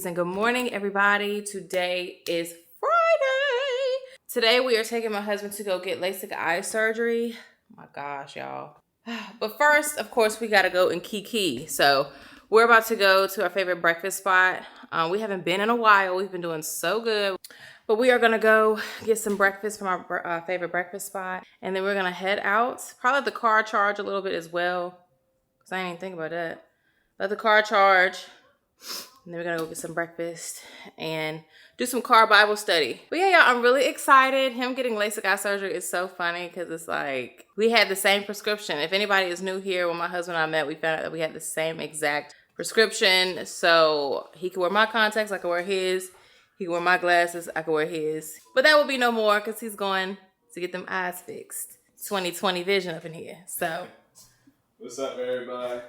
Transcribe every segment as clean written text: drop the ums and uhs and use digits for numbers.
and good morning, everybody. Today is Friday. Today we are taking my husband to go get LASIK eye surgery. Oh my gosh, y'all. But first, of course, we gotta go and kiki. So we're about to go to our favorite breakfast spot. We haven't been in a while. We've been doing so good. But we are gonna go get some breakfast from our favorite breakfast spot. And then we're gonna head out. Probably let the car charge a little bit as well, because I didn't even think about that. Let the car charge. And then we're gonna go get some breakfast and do some car Bible study. But yeah, y'all, I'm really excited. Him getting LASIK eye surgery is so funny because it's like we had the same prescription. If anybody is new here, when my husband and I met, we found out that we had the same exact prescription. So he could wear my contacts, I could wear his. He could wear my glasses, I could wear his. But that will be no more because he's going to get them eyes fixed. 20/20 vision up in here. So what's up, everybody?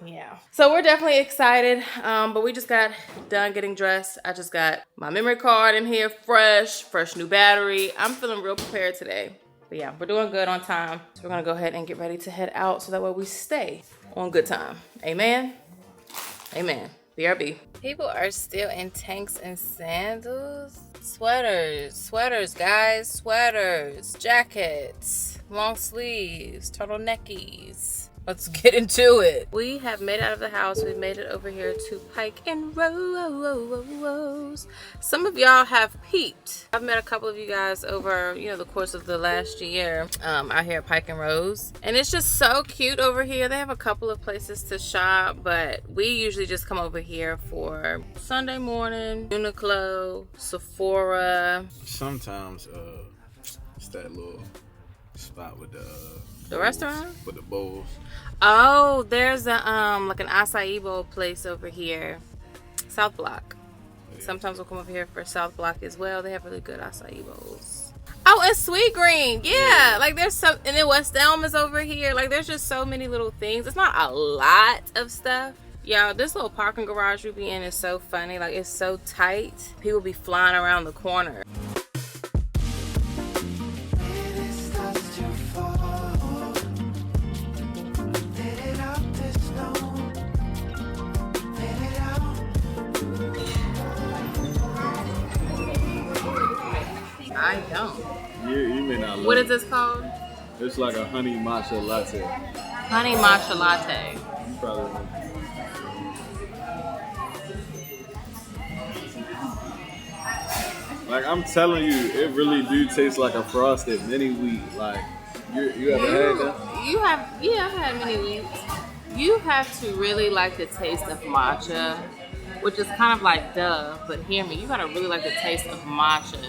Yeah, so we're definitely excited, but we just got done getting dressed. I just got my memory card in here, fresh new battery. I'm feeling real prepared today. But yeah, we're doing good on time. So we're gonna go ahead and get ready to head out so that way we stay on good time. Amen. Amen. BRB. People are still in tanks and sandals. Sweaters, guys, sweaters, jackets, long sleeves, turtleneckies. Let's get into it. We have made it out of the house. We've made it over here to Pike and Rose. Some of y'all have peeped. I've met a couple of you guys over, the course of the last year out here at Pike and Rose. And it's just so cute over here. They have a couple of places to shop, but we usually just come over here for Sunday morning, Uniqlo, Sephora. Sometimes it's that little spot with the restaurant? With the bowls. Oh, there's a like an acai bowl place over here, South Block. Yeah. Sometimes we'll come over here for South Block as well. They have really good acai bowls. Oh, and Sweet Green, yeah. Like there's some, and then West Elm is over here. Like there's just so many little things. It's not a lot of stuff. Y'all, this little parking garage we be in is so funny. Like it's so tight. People be flying around the corner. I don't. You may not love What is this called? It's like a honey matcha latte. Honey matcha latte. You probably won't. Like I'm telling you, it really do taste like a frosted mini wheat. Like you ever had that? You have, yeah, I've had mini wheats. You have to really like the taste of matcha, which is kind of like duh, but hear me, you gotta really like the taste of matcha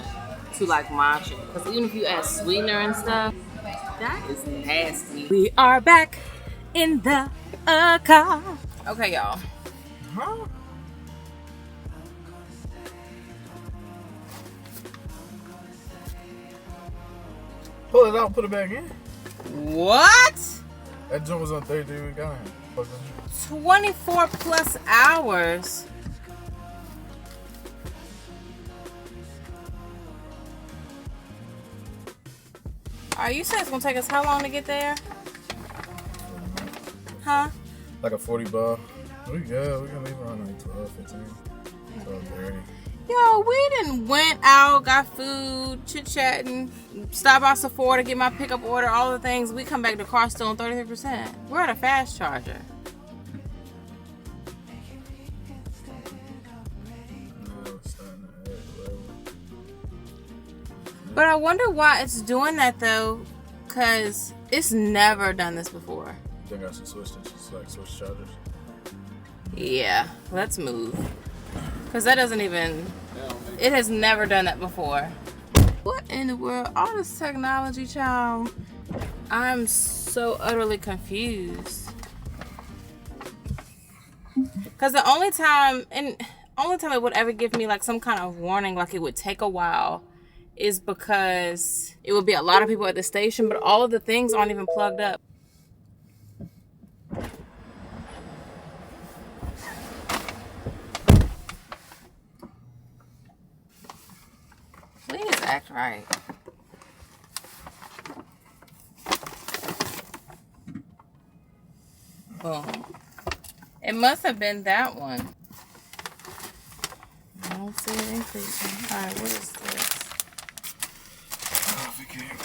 to like matcha. Because even if you add sweetener and stuff, that is nasty. We are back in the car. Okay, y'all. Huh? Pull it out, put it back in. What? That joint was on 30 we got it. 24 plus hours. Are you saying it's gonna take us how long to get there? Huh? Like a 40 bar. We can leave around like 12, 15, 12:30. Yo, we done went out, got food, chit-chatting, stopped by Sephora to get my pickup order, all the things. We come back, the car's still on 33%. We're at a fast charger. But I wonder why it's doing that though, because it's never done this before. I think I should switch this, just like switch chargers. Yeah, let's move. Because that doesn't even, it has never done that before. What in the world? All this technology, child. I'm so utterly confused. Because the only time it would ever give me like some kind of warning, like it would take a while, is because it would be a lot of people at the station, but all of the things aren't even plugged up. Please act right. Boom. It must have been that one. don't see it increasing. All right, what is this? Oh, I can't.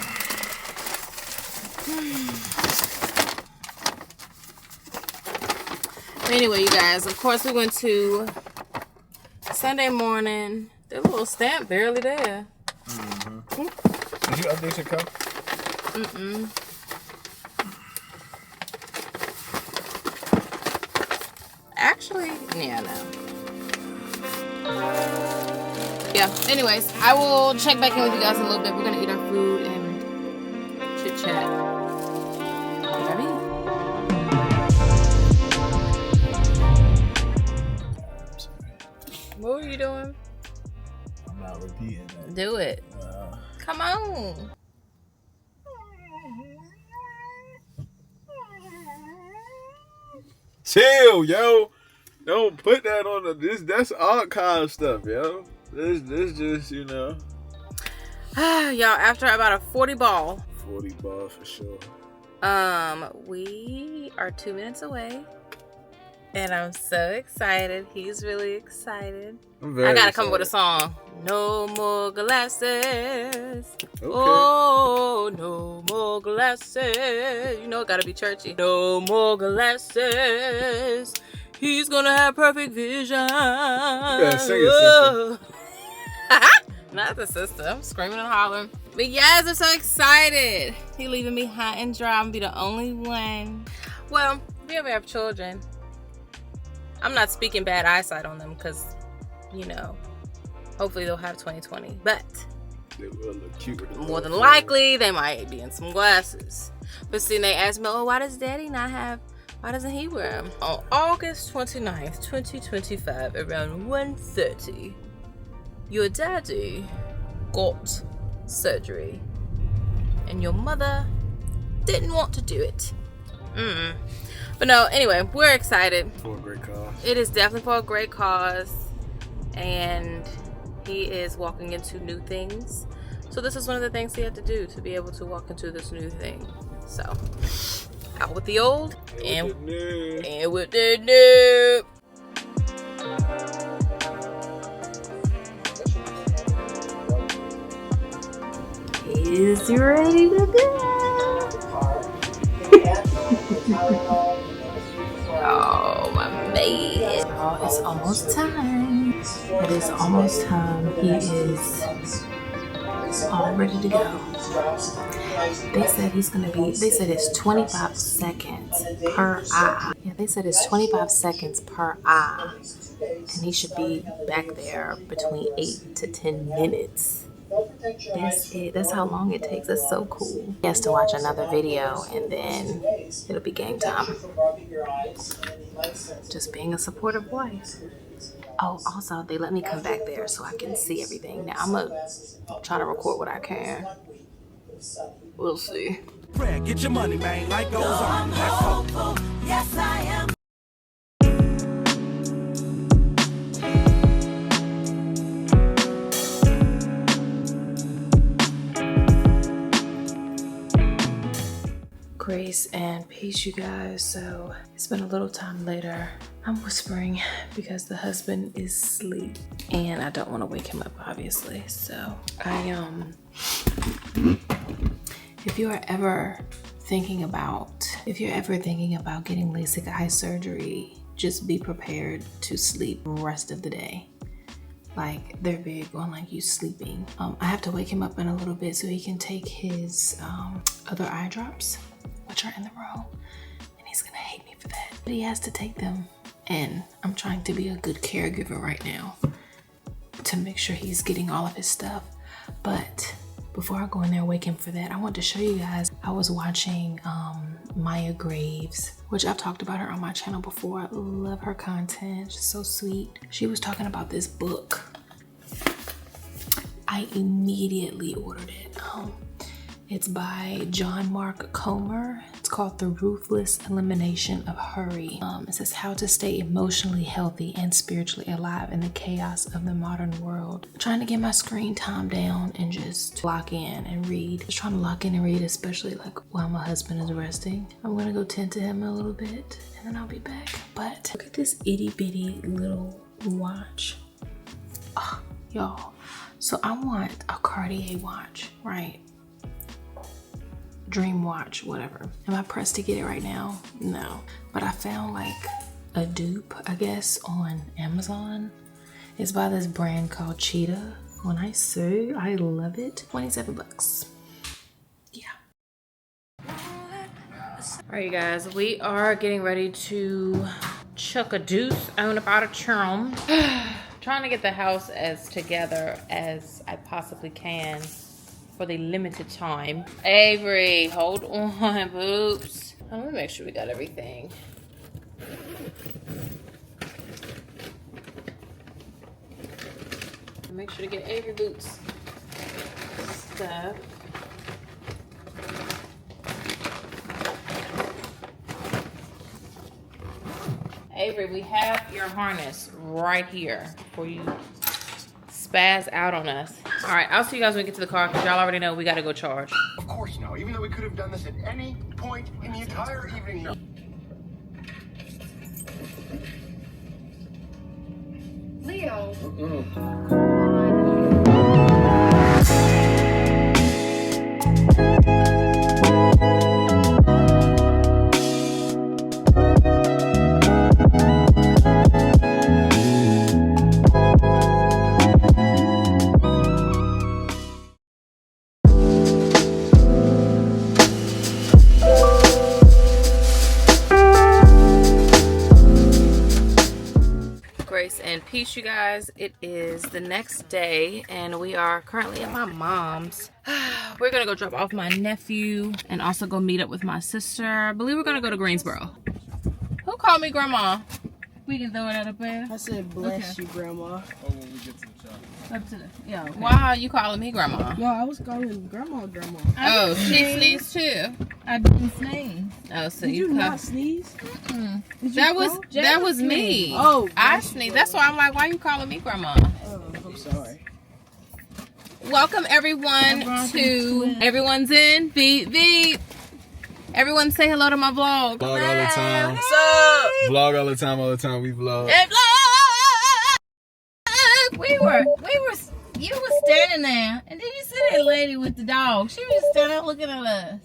Anyway, you guys, of course we went to Sunday morning. The little stamp barely there. Mm-hmm. Did you update your cup? Mm-mm. Actually, yeah, no. Yeah, anyways, I will check back in with you guys in a little bit. We're gonna eat our food and chit chat. What are you doing? I'm not repeating that. Do it. Come on. Chill, yo. Don't put that on the this. That's archive stuff, yo. This just, you know. Y'all, after about a 40 ball. 40 ball for sure. We are 2 minutes away. And I'm so excited. He's really excited. I'm very I gotta excited. come up with a song. No more glasses. Okay. Oh, no more glasses. You know it gotta be churchy. No more glasses. He's gonna have perfect vision. Yeah, sing it, sister. Not the sister. I'm screaming and hollering. But yes, I'm so excited. He leaving me high and dry. I'm gonna be the only one. Well, if you ever have children, I'm not speaking bad eyesight on them because, you know, hopefully they'll have 20/20. But they will look cute. More than likely, they might be in some glasses. But see, they asked me, oh, why doesn't he wear them? On August 29th, 2025, around 1:30, your daddy got surgery. And your mother didn't want to do it. But no, anyway, we're excited. For a great cause. It is definitely for a great cause. And he is walking into new things. So this is one of the things he had to do to be able to walk into this new thing. So, out with the old and with the new. Is you ready to go? Oh, my man. Oh, it's almost time. It is almost time. He is all ready to go. They said they said it's 25 seconds per eye. Yeah, they said it's 25 seconds per eye. And he should be back there between 8 to 10 minutes. That's it. That's how long it takes. That's so cool. He has to watch another video and then it'll be game time. Just being a supportive wife. Oh, also, they let me come back there so I can see everything. Now, I'm going to try to record what I can. We'll see. Get your money, man. Life goes on. Hopeful. Yes, I am. Grace and peace, you guys. So it's been a little time later. I'm whispering because the husband is asleep and I don't want to wake him up, obviously. So if you're ever thinking about getting LASIK eye surgery, just be prepared to sleep the rest of the day. Like, they're big on like you sleeping. I have to wake him up in a little bit so he can take his other eye drops, which are in the room, and he's gonna hate me for that. But he has to take them, and I'm trying to be a good caregiver right now to make sure he's getting all of his stuff. But before I go in there and wake him for that, I want to show you guys, I was watching Maya Graves, which I've talked about her on my channel before. I love her content. She's so sweet. She was talking about this book. I immediately ordered it. It's by John Mark Comer. It's called The Ruthless Elimination of Hurry. It says how to stay emotionally healthy and spiritually alive in the chaos of the modern world. I'm trying to get my screen time down and just lock in and read. Just trying to lock in and read, especially like while my husband is resting. I'm gonna go tend to him a little bit and then I'll be back. But look at this itty bitty little watch. Y'all, so I want a Cartier watch, right? Dream watch, whatever. Am I pressed to get it right now? No. But I found like a dupe, I guess, on Amazon. It's by this brand called Cheetah. When I say I love it, 27 bucks. Yeah. All right, you guys, we are getting ready to chuck a deuce on about a chum. Trying to get the house as together as I possibly can for the limited time. Avery, hold on, boobs. Let me make sure we got everything. Make sure to get Avery boots stuff. Avery, we have your harness right here before you spaz out on us. All right, I'll see you guys when we get to the car because y'all already know we got to go charge. Of course no, even though we could have done this at any point in the entire evening. Leo. Grace and peace, you guys. It is the next day and we are currently at my mom's. We're gonna go drop off my nephew and also go meet up with my sister. I believe we're gonna go to Greensboro. Who called me grandma? We can throw it out up there. I said, bless you, Grandma. Oh, when we get to the shop. Up to the, yeah. Okay. Why are you calling me grandma? No, I was calling Grandma. Oh, she sneezed too. I didn't sneeze. Oh, so Did you not sneeze? Mm-mm. Did you That cough? was me. Oh, I sneezed. That's why I'm like, why are you calling me grandma? Oh, I'm sorry. Welcome everyone to Everyone's in Beep Beep. Everyone say hello to my vlog. Vlog all the time. What's up? Vlog all the time. We vlog. Hey, vlog. You were standing there, and then you see that lady with the dog. She was just standing there looking at us.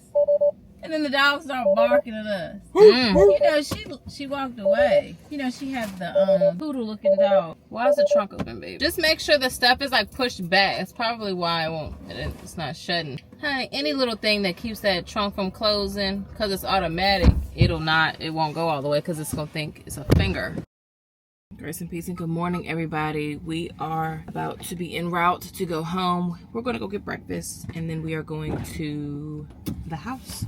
And then the dog started barking at us. You know, she walked away. You know, she had the poodle looking dog. Why is the trunk open, baby? Just make sure the stuff is like pushed back. That's probably why it's not shutting. Honey, any little thing that keeps that trunk from closing, because it's automatic, it won't go all the way because it's going to think it's a finger. Grace and peace and good morning, everybody. We are about to be en route to go home. We're going to go get breakfast and then we are going to the house.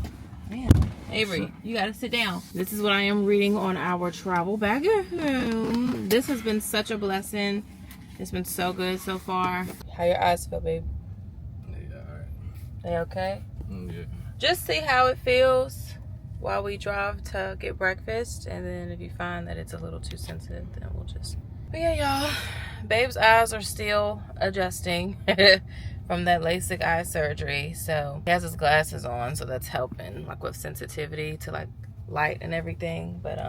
Man, Avery, you gotta sit down. This is what I am reading on our travel back home. This has been such a blessing. It's been so good so far. How your eyes feel, babe? Yeah, alright. They okay? Yeah. Just see how it feels while we drive to get breakfast, and then if you find that it's a little too sensitive, then we'll just... But yeah, y'all, babe's eyes are still adjusting from that LASIK eye surgery, so he has his glasses on, so that's helping, like with sensitivity to like light and everything. But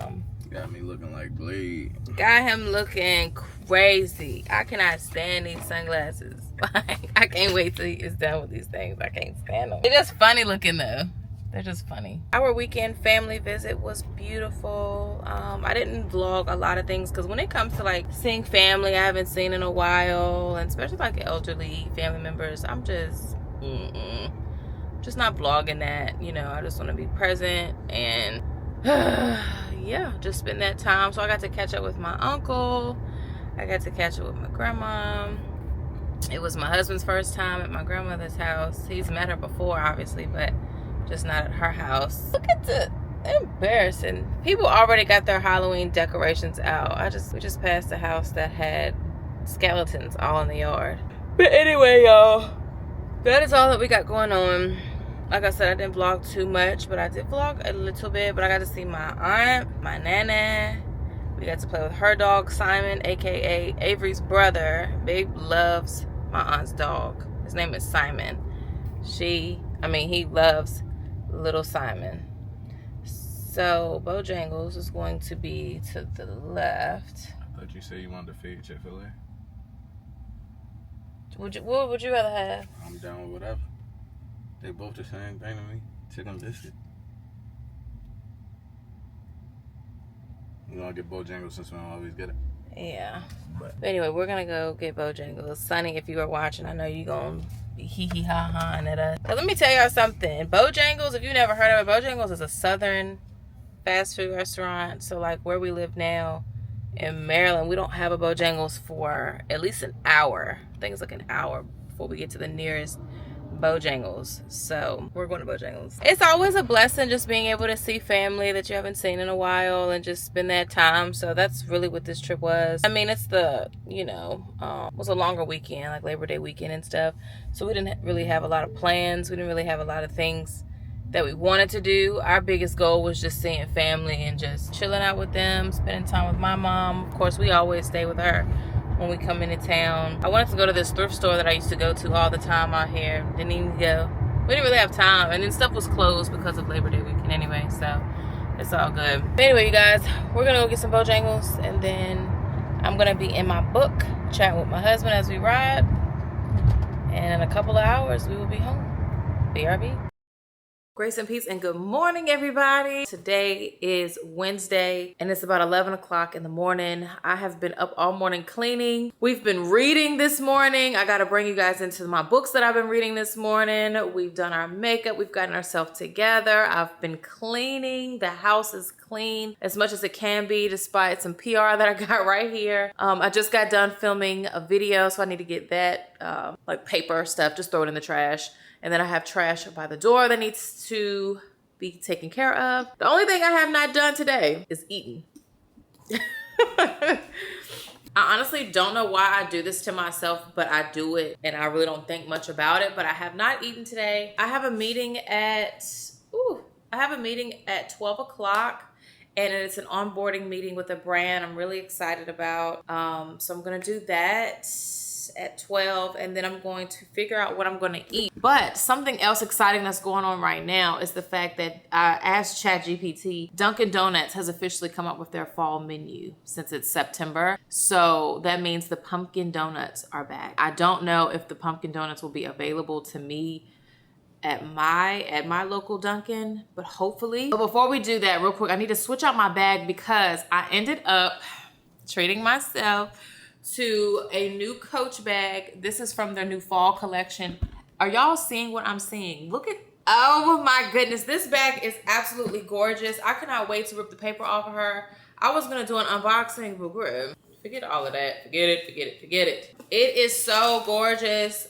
Got me looking like Blade. got him looking crazy. I cannot stand these sunglasses. Like, I can't wait till he is done with these things. I can't stand them. They're just funny looking though. They're just funny. Our weekend family visit was beautiful. I didn't vlog a lot of things because when it comes to like seeing family I haven't seen in a while, and especially like elderly family members, I'm just not vlogging that. You know, I just want to be present and yeah, just spend that time. So I got to catch up with my uncle. I got to catch up with my grandma. It was my husband's first time at my grandmother's house. He's met her before, obviously, but just not at her house. Look at the embarrassing. People already got their Halloween decorations out. We just passed a house that had skeletons all in the yard. But anyway, y'all, that is all that we got going on. Like I said, I didn't vlog too much, but I did vlog a little bit. But I got to see my aunt, my nana. We got to play with her dog, Simon, aka Avery's brother. Babe loves my aunt's dog. His name is Simon. He loves little Simon. So Bojangles is going to be to the left. I thought you said you wanted to feed Chick-fil-A. What would you rather have? I'm down with whatever. They both the same thing to me. Chicken biscuit. You know, I get Bojangles since we don't always get it. Yeah. But anyway, we're gonna go get Bojangles. Sonny, if you are watching, I know you're gonna be hee ha ha at us. But let me tell y'all something. Bojangles, if you never heard of it, Bojangles is a southern fast food restaurant. So like where we live now in Maryland, we don't have a Bojangles for at least an hour. I think it's like an hour before we get to the nearest Bojangles. So we're going to Bojangles. It's always a blessing just being able to see family that you haven't seen in a while and just spend that time. So that's really what this trip was. I mean, it's the, it was a longer weekend, like Labor Day weekend and stuff. So we didn't really have a lot of plans. We didn't really have a lot of things that we wanted to do. Our biggest goal was just seeing family and just chilling out with them, spending time with my mom. Of course, we always stay with her when we come into town. I wanted to go to this thrift store that I used to go to all the time out here. Didn't even go. We didn't really have time. And then stuff was closed because of Labor Day weekend anyway. So it's all good. But anyway, you guys, we're going to go get some Bojangles. And then I'm going to be in my book, chatting with my husband as we ride. And in a couple of hours, we will be home. BRB. Grace and peace and good morning, everybody. Today is Wednesday and it's about 11 o'clock in the morning. I have been up all morning cleaning. We've been reading this morning. I got to bring you guys into my books that I've been reading this morning. We've done our makeup. We've gotten ourselves together. I've been cleaning. The house is clean as much as it can be despite some PR that I got right here. I just got done filming a video, so I need to get that like paper stuff, just throw it in the trash. And then I have trash by the door that needs to be taken care of. The only thing I have not done today is eating. I honestly don't know why I do this to myself, but I do it and I really don't think much about it. But I have not eaten today. I have a meeting at 12 o'clock. And it's an onboarding meeting with a brand I'm really excited about. So I'm gonna do that at 12, and then I'm going to figure out what I'm going to eat. But something else exciting that's going on right now is the fact that I asked ChatGPT, Dunkin' Donuts has officially come up with their fall menu since it's September. So that means the pumpkin donuts are back. I don't know if the pumpkin donuts will be available to me at my local Dunkin', but hopefully. But before we do that, real quick, I need to switch out my bag because I ended up treating myself to a new Coach bag. This is from their new fall collection. Are y'all seeing what I'm seeing? Look at, oh my goodness, this bag is absolutely gorgeous. I cannot wait to rip the paper off of her. I was gonna do an unboxing, but forget all of that. Forget it. It is so gorgeous.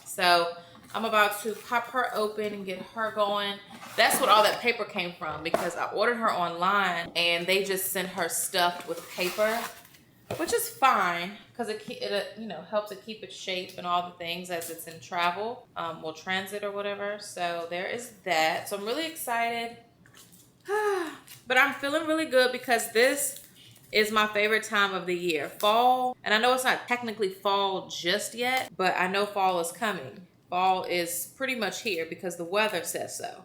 So I'm about to pop her open and get her going. That's what all that paper came from because I ordered her online and they just sent her stuffed with paper, which is fine because it helps it keep its shape and all the things as it's in travel, transit or whatever. So there is that. So I'm really excited, but I'm feeling really good because this is my favorite time of the year, fall. And I know it's not technically fall just yet, but I know fall is coming. Fall is pretty much here because the weather says so.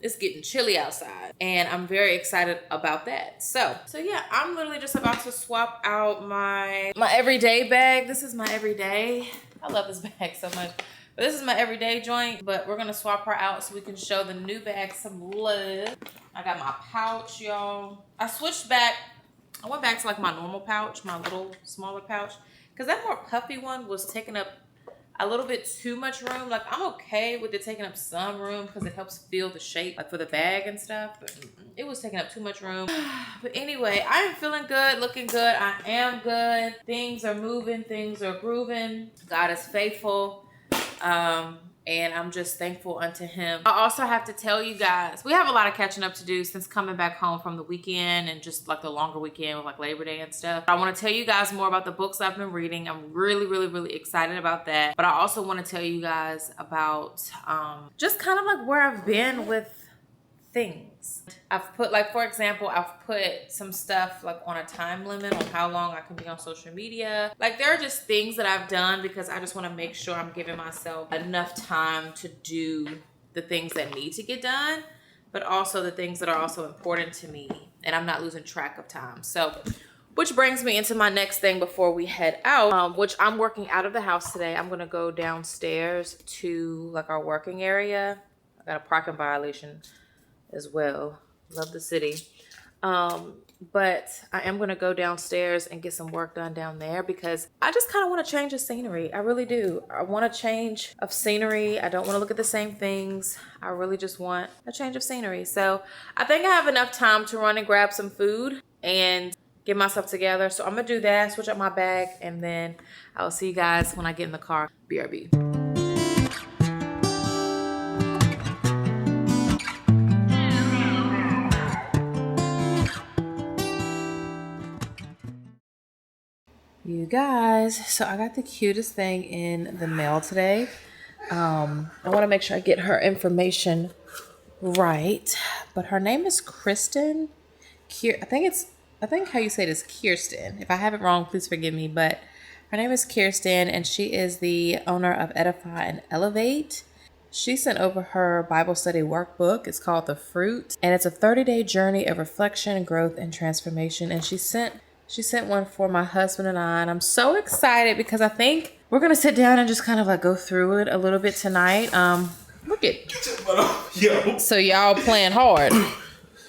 It's getting chilly outside and I'm very excited about that. So yeah, I'm literally just about to swap out my everyday bag. This is my everyday. I love this bag so much. But this is my everyday joint, but we're gonna swap her out so we can show the new bag some love. I got my pouch, y'all. I went back to like my normal pouch, my little smaller pouch, because that more puffy one was taking up a little bit too much room. Like I'm okay with it taking up some room because it helps feel the shape like for the bag and stuff, but it was taking up too much room. But anyway, I am feeling good, looking good. I am good. Things are moving, things are grooving. God is faithful. And I'm just thankful unto him. I also have to tell you guys, we have a lot of catching up to do since coming back home from the weekend and just like the longer weekend with like Labor Day and stuff. I want to tell you guys more about the books I've been reading. I'm really excited about that. But I also want to tell you guys about just kind of like where I've been with things. I've put, like, for example, I've put some stuff like on a time limit on how long I can be on social media. Like there are just things that I've done because I just want to make sure I'm giving myself enough time to do the things that need to get done, but also the things that are also important to me and I'm not losing track of time. So Which brings me into my next thing before we head out, which I'm working out of the house today. I'm gonna go downstairs to like our working area. I got a parking violation as well. Love the city. But I am gonna go downstairs and get some work done down there because I just kind of want to change the scenery. I really do. I want a change of scenery. I don't want to look at the same things. I really just want a change of scenery. So I think I have enough time to run and grab some food and get myself together. So I'm gonna do that, switch up my bag, and then I'll see you guys when I get in the car. BRB. You guys, so I got the cutest thing in the mail today. I want to make sure I get her information right, but her name is Kristen. I think how you say it is Kirsten. If I have it wrong, please forgive me, but her name is Kirsten, and she is the owner of Edify and Elevate. She sent over her Bible study workbook. It's called The Fruit, and it's a 30-day journey of reflection, growth, and transformation. And she sent one for my husband and I, and I'm so excited because I think we're gonna sit down and just kind of like go through it a little bit tonight. Look at so y'all playing hard.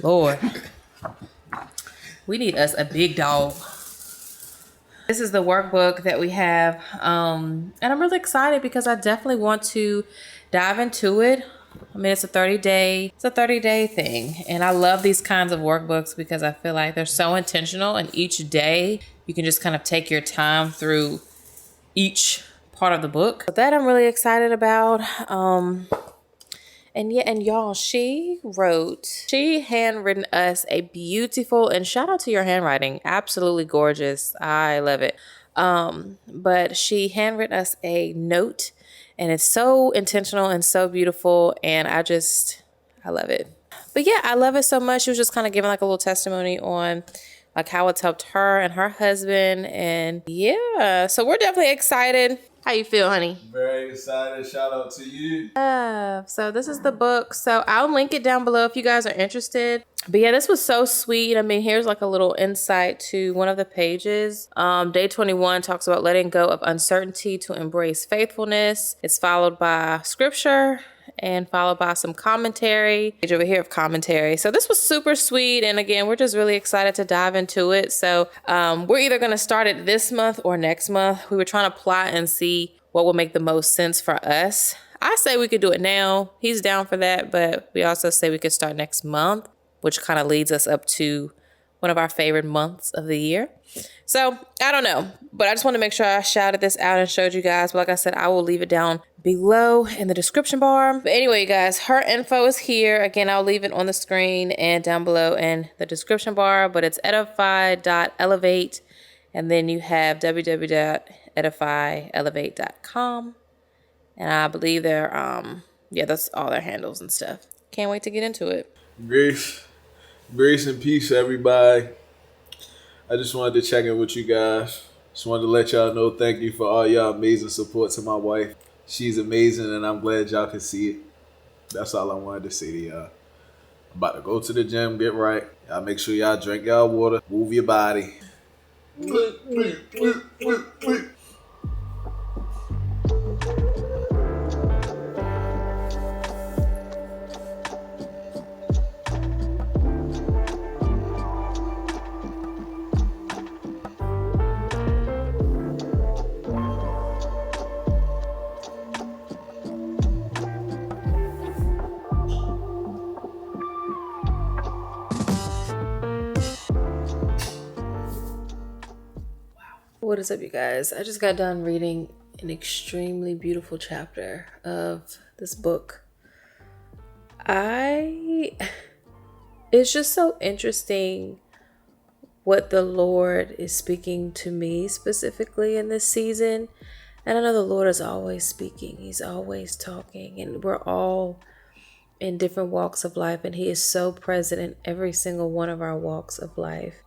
Lord, we need us a big dog. This is the workbook that we have, and I'm really excited because I definitely want to dive into it. I mean, it's a 30-day thing. And I love these kinds of workbooks because I feel like they're so intentional, and each day you can just kind of take your time through each part of the book. But that I'm really excited about. And y'all, she handwritten us a beautiful, and shout out to your handwriting. Absolutely gorgeous. I love it. But she handwritten us a note, and it's so intentional and so beautiful, and I love it. But yeah, I love it so much. She was just kind of giving like a little testimony on like how it's helped her and her husband, and yeah, so we're definitely excited. How you feel, honey? Very excited. Shout out to you. So this is the book. So I'll link it down below if you guys are interested. But yeah, this was so sweet. I mean, here's like a little insight to one of the pages. Day 21 talks about letting go of uncertainty to embrace faithfulness. It's followed by scripture and followed by some commentary. Page over here of commentary. So this was super sweet. And again, we're just really excited to dive into it. So we're either going to start it this month or next month. We were trying to plot and see what would make the most sense for us. I say we could do it now. He's down for that. But we also say we could start next month, which kind of leads us up to one of our favorite months of the year. So I don't know, but I just want to make sure I shouted this out and showed you guys. But like I said, I will leave it down below in the description bar. But anyway, you guys, her info is here. Again, I'll leave it on the screen and down below in the description bar, but it's edify.elevate. And then you have www.edifyelevate.com. And I believe they're, that's all their handles and stuff. Can't wait to get into it. Grace and peace, everybody. I just wanted to check in with you guys. Just wanted to let y'all know thank you for all y'all amazing support to my wife. She's amazing, and I'm glad y'all can see it. That's all I wanted to say to y'all. I'm about to go to the gym, get right. Y'all make sure y'all drink y'all water, move your body. What is up, you guys? I just got done reading an extremely beautiful chapter of this book. It's just so interesting what the Lord is speaking to me specifically in this season. And I know the Lord is always speaking. He's always talking, and we're all in different walks of life, and He is so present in every single one of our walks of life.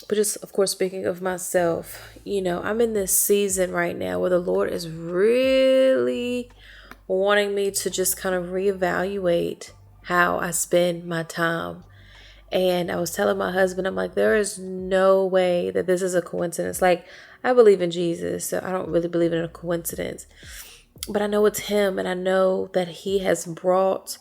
But just, of course, speaking of myself, I'm in this season right now where the Lord is really wanting me to just kind of reevaluate how I spend my time. And I was telling my husband, I'm like, there is no way that this is a coincidence. Like, I believe in Jesus, so I don't really believe in a coincidence. But I know it's him, and I know that he has brought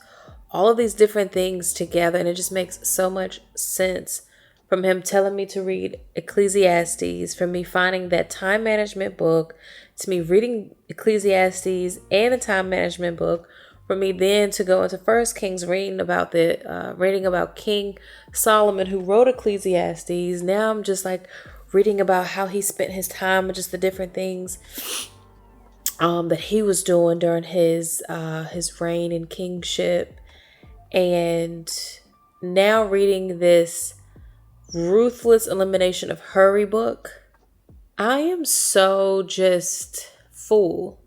all of these different things together, and it just makes so much sense. From him telling me to read Ecclesiastes, from me finding that time management book, to me reading Ecclesiastes and the time management book, for me then to go into First Kings, reading about King Solomon, who wrote Ecclesiastes. Now I'm just like reading about how he spent his time and just the different things that he was doing during his reign and kingship. And now reading this Ruthless Elimination of Hurry book, I am so just full.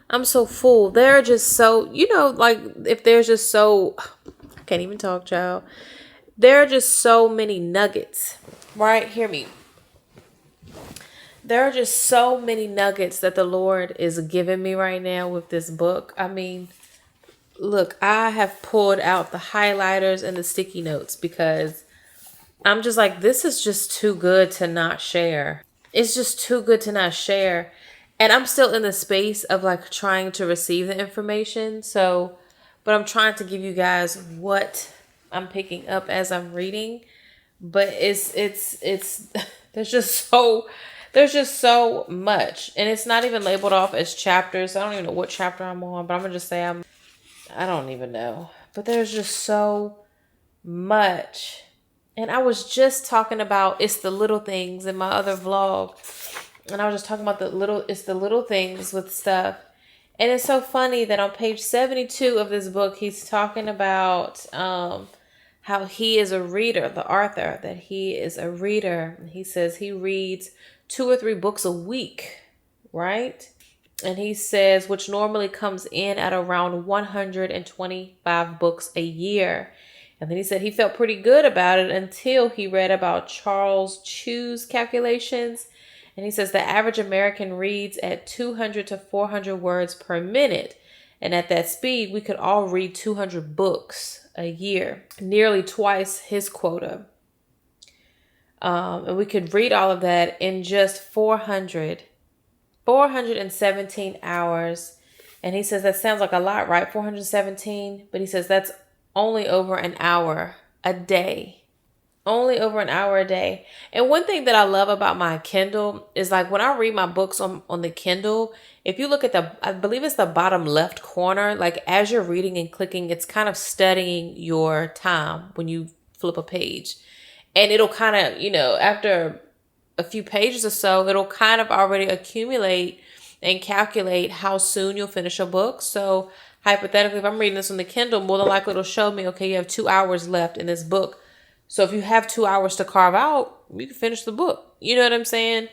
I'm so full. They're just so, like if there's just so, I can't even talk, child. There are just so many nuggets, right? Hear me. There are just so many nuggets that the Lord is giving me right now with this book. I mean, look, I have pulled out the highlighters and the sticky notes because I'm just like, this is just too good to not share. It's just too good to not share. And I'm still in the space of like trying to receive the information. But I'm trying to give you guys what I'm picking up as I'm reading. But it's there's just so much. And it's not even labeled off as chapters. I don't even know what chapter I'm on, but I'm gonna just say I don't even know. But there's just so much. And I was just talking about it's the little things in my other vlog. And I was just talking about it's the little things with stuff. And it's so funny that on page 72 of this book, he's talking about how he is a reader, the author, that he is a reader. And he says he reads 2 or 3 books a week, right? And he says, which normally comes in at around 125 books a year. And then he said he felt pretty good about it until he read about Charles Chu's calculations. And he says the average American reads at 200 to 400 words per minute. And at that speed, we could all read 200 books a year, nearly twice his quota. And we could read all of that in just 417 hours. And he says that sounds like a lot, right? 417. But he says that's only over an hour a day. Only over an hour a day. And one thing that I love about my Kindle is like when I read my books on the Kindle, if you look at I believe it's the bottom left corner, like as you're reading and clicking, it's kind of studying your time when you flip a page. And it'll kind of, after a few pages or so, it'll kind of already accumulate and calculate how soon you'll finish a book. So hypothetically, if I'm reading this on the Kindle, more than likely it'll show me, okay, you have 2 hours left in this book. So if you have 2 hours to carve out, you can finish the book. You know what I'm saying?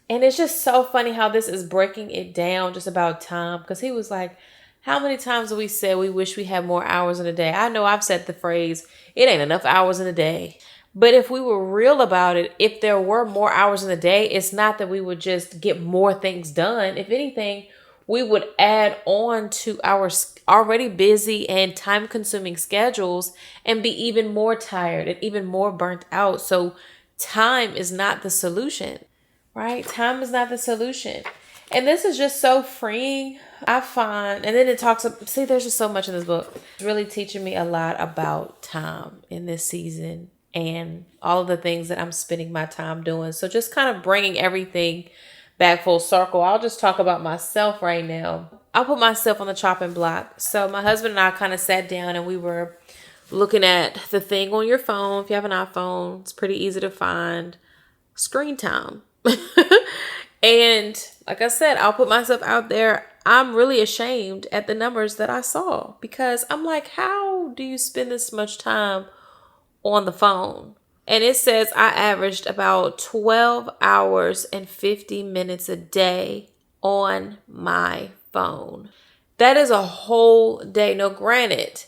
And it's just so funny how this is breaking it down just about time. Because he was like, how many times have we said we wish we had more hours in a day? I know I've said the phrase, it ain't enough hours in a day. But if we were real about it, if there were more hours in the day, it's not that we would just get more things done. If anything, we would add on to our already busy and time-consuming schedules and be even more tired and even more burnt out. So time is not the solution, right? Time is not the solution. And this is just so freeing, I find. And then it talks, there's just so much in this book. It's really teaching me a lot about time in this season and all of the things that I'm spending my time doing. So just kind of bringing everything back full circle. I'll just talk about myself right now. I'll put myself on the chopping block. So my husband and I kind of sat down and we were looking at the thing on your phone. If you have an iPhone, it's pretty easy to find screen time. And like I said, I'll put myself out there. I'm really ashamed at the numbers that I saw because I'm like, how do you spend this much time on the phone? And it says I averaged about 12 hours and 50 minutes a day on my phone. That is a whole day. Now, granted,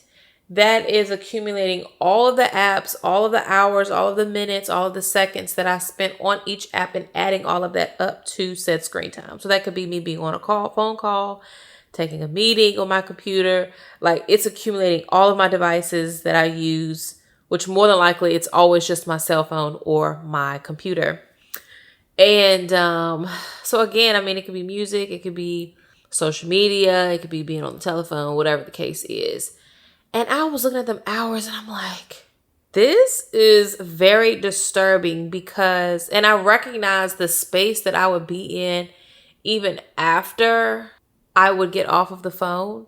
that is accumulating all of the apps, all of the hours, all of the minutes, all of the seconds that I spent on each app and adding all of that up to said screen time. So that could be me being on a phone call, taking a meeting on my computer. Like it's accumulating all of my devices that I use which more than likely it's always just my cell phone or my computer. And so again, I mean, it could be music, it could be social media, it could be being on the telephone, whatever the case is. And I was looking at them hours and I'm like, this is very disturbing because, and I recognize the space that I would be in even after I would get off of the phone.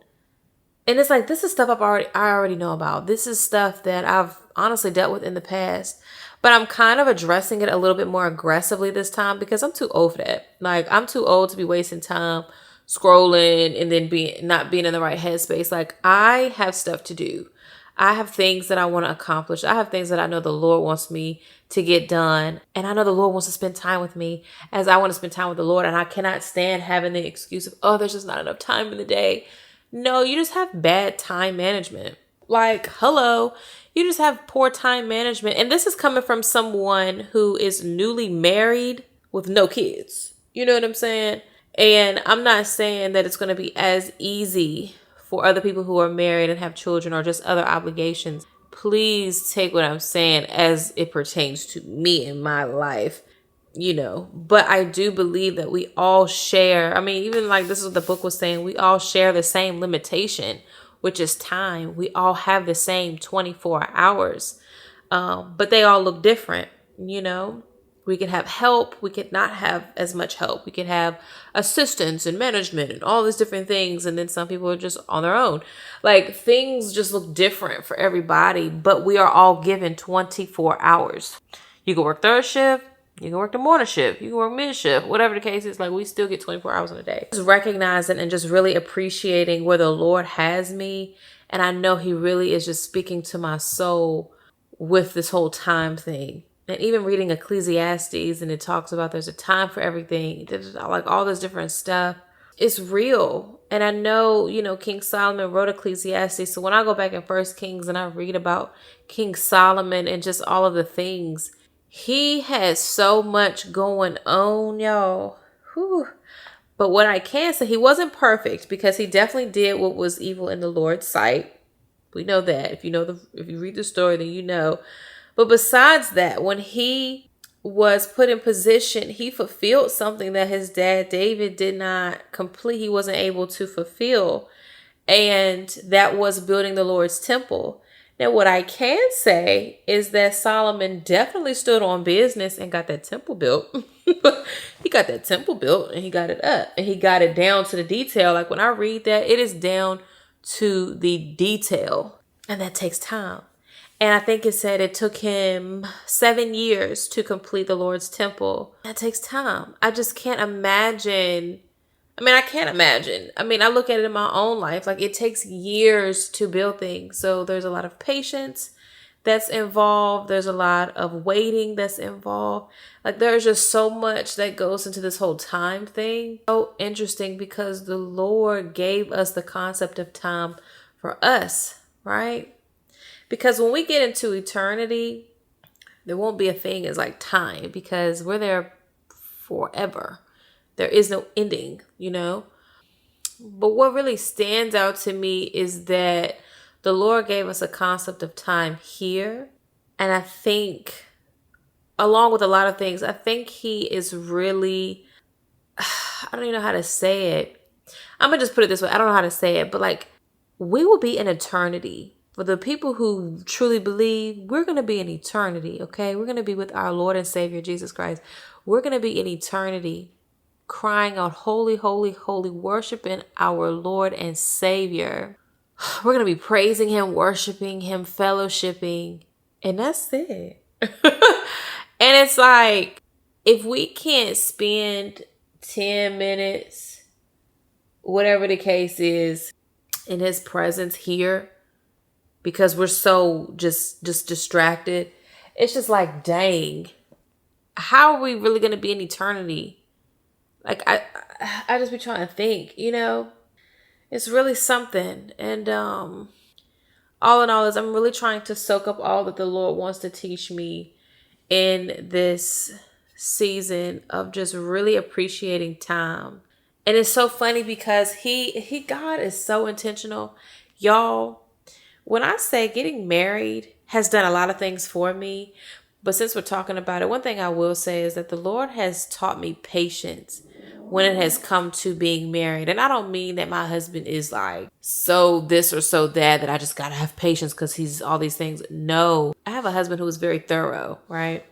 And it's like, this is stuff I already know about. This is stuff that I've honestly dealt with in the past, but I'm kind of addressing it a little bit more aggressively this time because I'm too old for that. Like, I'm too old to be wasting time scrolling and then not being in the right headspace. Like, I have stuff to do. I have things that I want to accomplish. I have things that I know the Lord wants me to get done. And I know the Lord wants to spend time with me as I want to spend time with the Lord. And I cannot stand having the excuse of, oh, there's just not enough time in the day. No, you just have bad time management. Like, hello, you just have poor time management. And this is coming from someone who is newly married with no kids. You know what I'm saying? And I'm not saying that it's going to be as easy for other people who are married and have children or just other obligations. Please take what I'm saying as it pertains to me in my life, you know. But I do believe that we all share. I mean, even like this is what the book was saying. We all share the same limitation, which is time. We all have the same 24 hours, but they all look different, you know. We can have help. We could not have as much help. We could have assistance and management and all these different things. And then some people are just on their own. Like, things just look different for everybody, but we are all given 24 hours. You can work third shift. You can work the morning shift. You can work mid shift. Whatever the case is, like, we still get 24 hours in a day. Just recognizing and just really appreciating where the Lord has me. And I know he really is just speaking to my soul with this whole time thing. And even reading Ecclesiastes, and it talks about there's a time for everything, like all this different stuff. It's real. And I know, you know, King Solomon wrote Ecclesiastes. So when I go back in First Kings and I read about King Solomon and just all of the things, he has so much going on, y'all. Whew. But what I can say, he wasn't perfect because he definitely did what was evil in the Lord's sight. We know that. If you read the story, then you know. But besides that, when he was put in position, he fulfilled something that his dad, David, did not complete. He wasn't able to fulfill. And that was building the Lord's temple. Now, what I can say is that Solomon definitely stood on business and got that temple built. He got that temple built and he got it up and he got it down to the detail. Like, when I read that, it is down to the detail, and that takes time. And I think it said it took him 7 years to complete the Lord's temple. That takes time. I just can't imagine. I can't imagine. I look at it in my own life. Like, it takes years to build things. So there's a lot of patience that's involved. There's a lot of waiting that's involved. Like, there's just so much that goes into this whole time thing. So interesting because the Lord gave us the concept of time for us, right? Because when we get into eternity, there won't be a thing as like time because we're there forever. There is no ending, you know. But what really stands out to me is that the Lord gave us a concept of time here. And I think, along with a lot of things, I think he is really, I don't even know how to say it. I'm going to just put it this way. I don't know how to say it, but like, we will be in eternity. For the people who truly believe, we're going to be in eternity, okay? We're going to be with our Lord and Savior, Jesus Christ. We're going to be in eternity crying out, holy, holy, holy, worshiping our Lord and Savior. We're going to be praising him, worshiping him, fellowshipping, and that's it. And it's like, if we can't spend 10 minutes, whatever the case is, in his presence here, because we're so just distracted, it's just like, dang, how are we really going to be in eternity? Like, I just be trying to think, you know, it's really something. And all in all is I'm really trying to soak up all that the Lord wants to teach me in this season of just really appreciating time. And it's so funny because God is so intentional. Y'all, When I say getting married has done a lot of things for me, but since we're talking about it, one thing I will say is that the Lord has taught me patience when it has come to being married. And I don't mean that my husband is like so this or so that I just gotta have patience because he's all these things. No, I have a husband who is very thorough, right?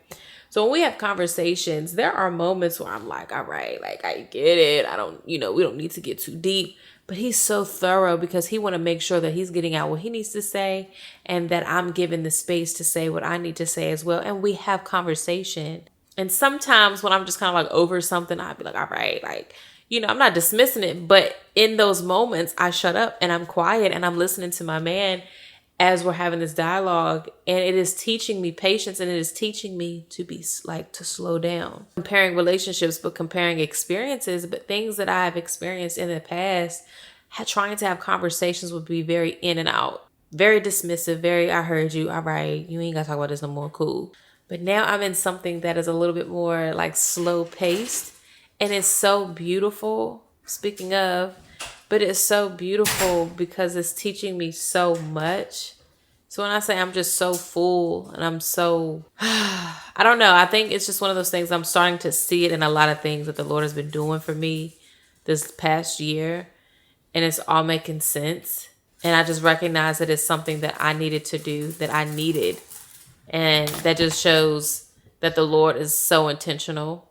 So when we have conversations, there are moments where I'm like, all right, like I get it. I don't, we don't need to get too deep. But he's so thorough because he want to make sure that he's getting out what he needs to say and that I'm given the space to say what I need to say as well. And we have conversation. And sometimes when I'm just kind of like over something, I'd be like, all right, like, I'm not dismissing it. But in those moments, I shut up and I'm quiet and I'm listening to my man as we're having this dialogue. And it is teaching me patience, and it is teaching me to be like, to slow down. Comparing relationships, but comparing experiences, but things that I have experienced in the past, trying to have conversations would be very in and out, very dismissive, very, I heard you, all right, you ain't gotta talk about this no more, cool. But now I'm in something that is a little bit more like slow paced, and it's so beautiful. Speaking of, but it's so beautiful because it's teaching me so much. So when I say I'm just so full and I'm so, I don't know. I think it's just one of those things. I'm starting to see it in a lot of things that the Lord has been doing for me this past year. And it's all making sense. And I just recognize that it's something that I needed to do, that I needed. And that just shows that the Lord is so intentional.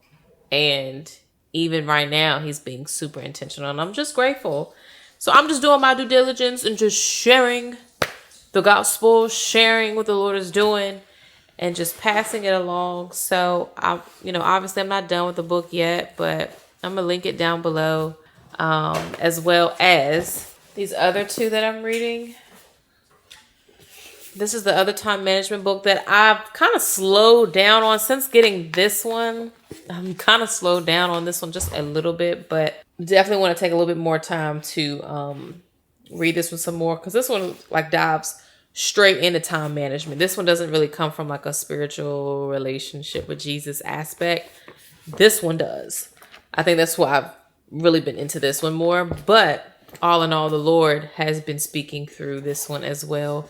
And even right now, he's being super intentional. And I'm just grateful. So I'm just doing my due diligence and just sharing the gospel, sharing what the Lord is doing, and just passing it along. So obviously I'm not done with the book yet, but I'm gonna link it down below, as well as these other two that I'm reading. This is the other time management book that I've kind of slowed down on since getting this one. I'm kind of slowed down on this one just a little bit, but definitely want to take a little bit more time to read this one some more, because this one like dives straight into time management. This one doesn't really come from like a spiritual relationship with Jesus aspect. This one does. I think that's why I've really been into this one more. But all in all, the Lord has been speaking through this one as well.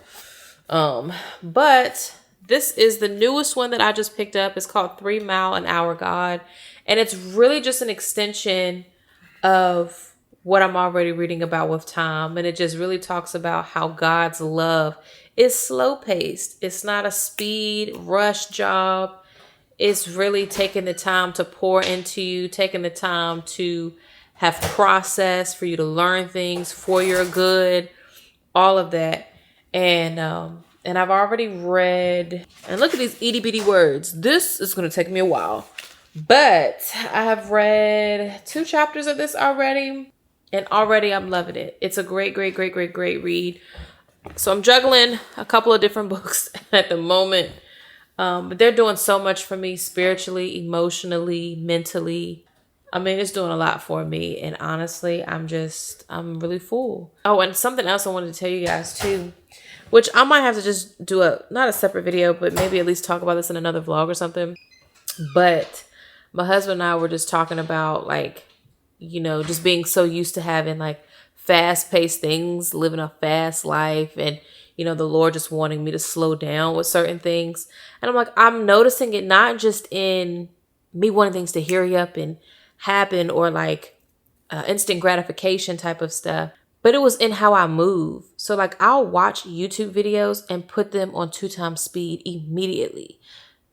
But this is the newest one that I just picked up. It's called 3 Mile an Hour God. And it's really just an extension of what I'm already reading about with time. And it just really talks about how God's love is slow paced. It's not a speed rush job. It's really taking the time to pour into you, taking the time to have process for you to learn things for your good, all of that. And I've already read, and look at these itty bitty words. This is going to take me a while, but I have read 2 chapters of this already, and already I'm loving it. It's a great, great, great, great, great read. So I'm juggling a couple of different books at the moment, but they're doing so much for me spiritually, emotionally, mentally. I mean, it's doing a lot for me, and honestly, I'm really full. Oh, and something else I wanted to tell you guys too, which I might have to just do not a separate video, but maybe at least talk about this in another vlog or something. But my husband and I were just talking about like, just being so used to having like fast paced things, living a fast life, and, the Lord just wanting me to slow down with certain things. And I'm like, I'm noticing it not just in me wanting things to hurry up and happen, or like instant gratification type of stuff, but it was in how I move. So like I'll watch YouTube videos and put them on 2 times speed immediately,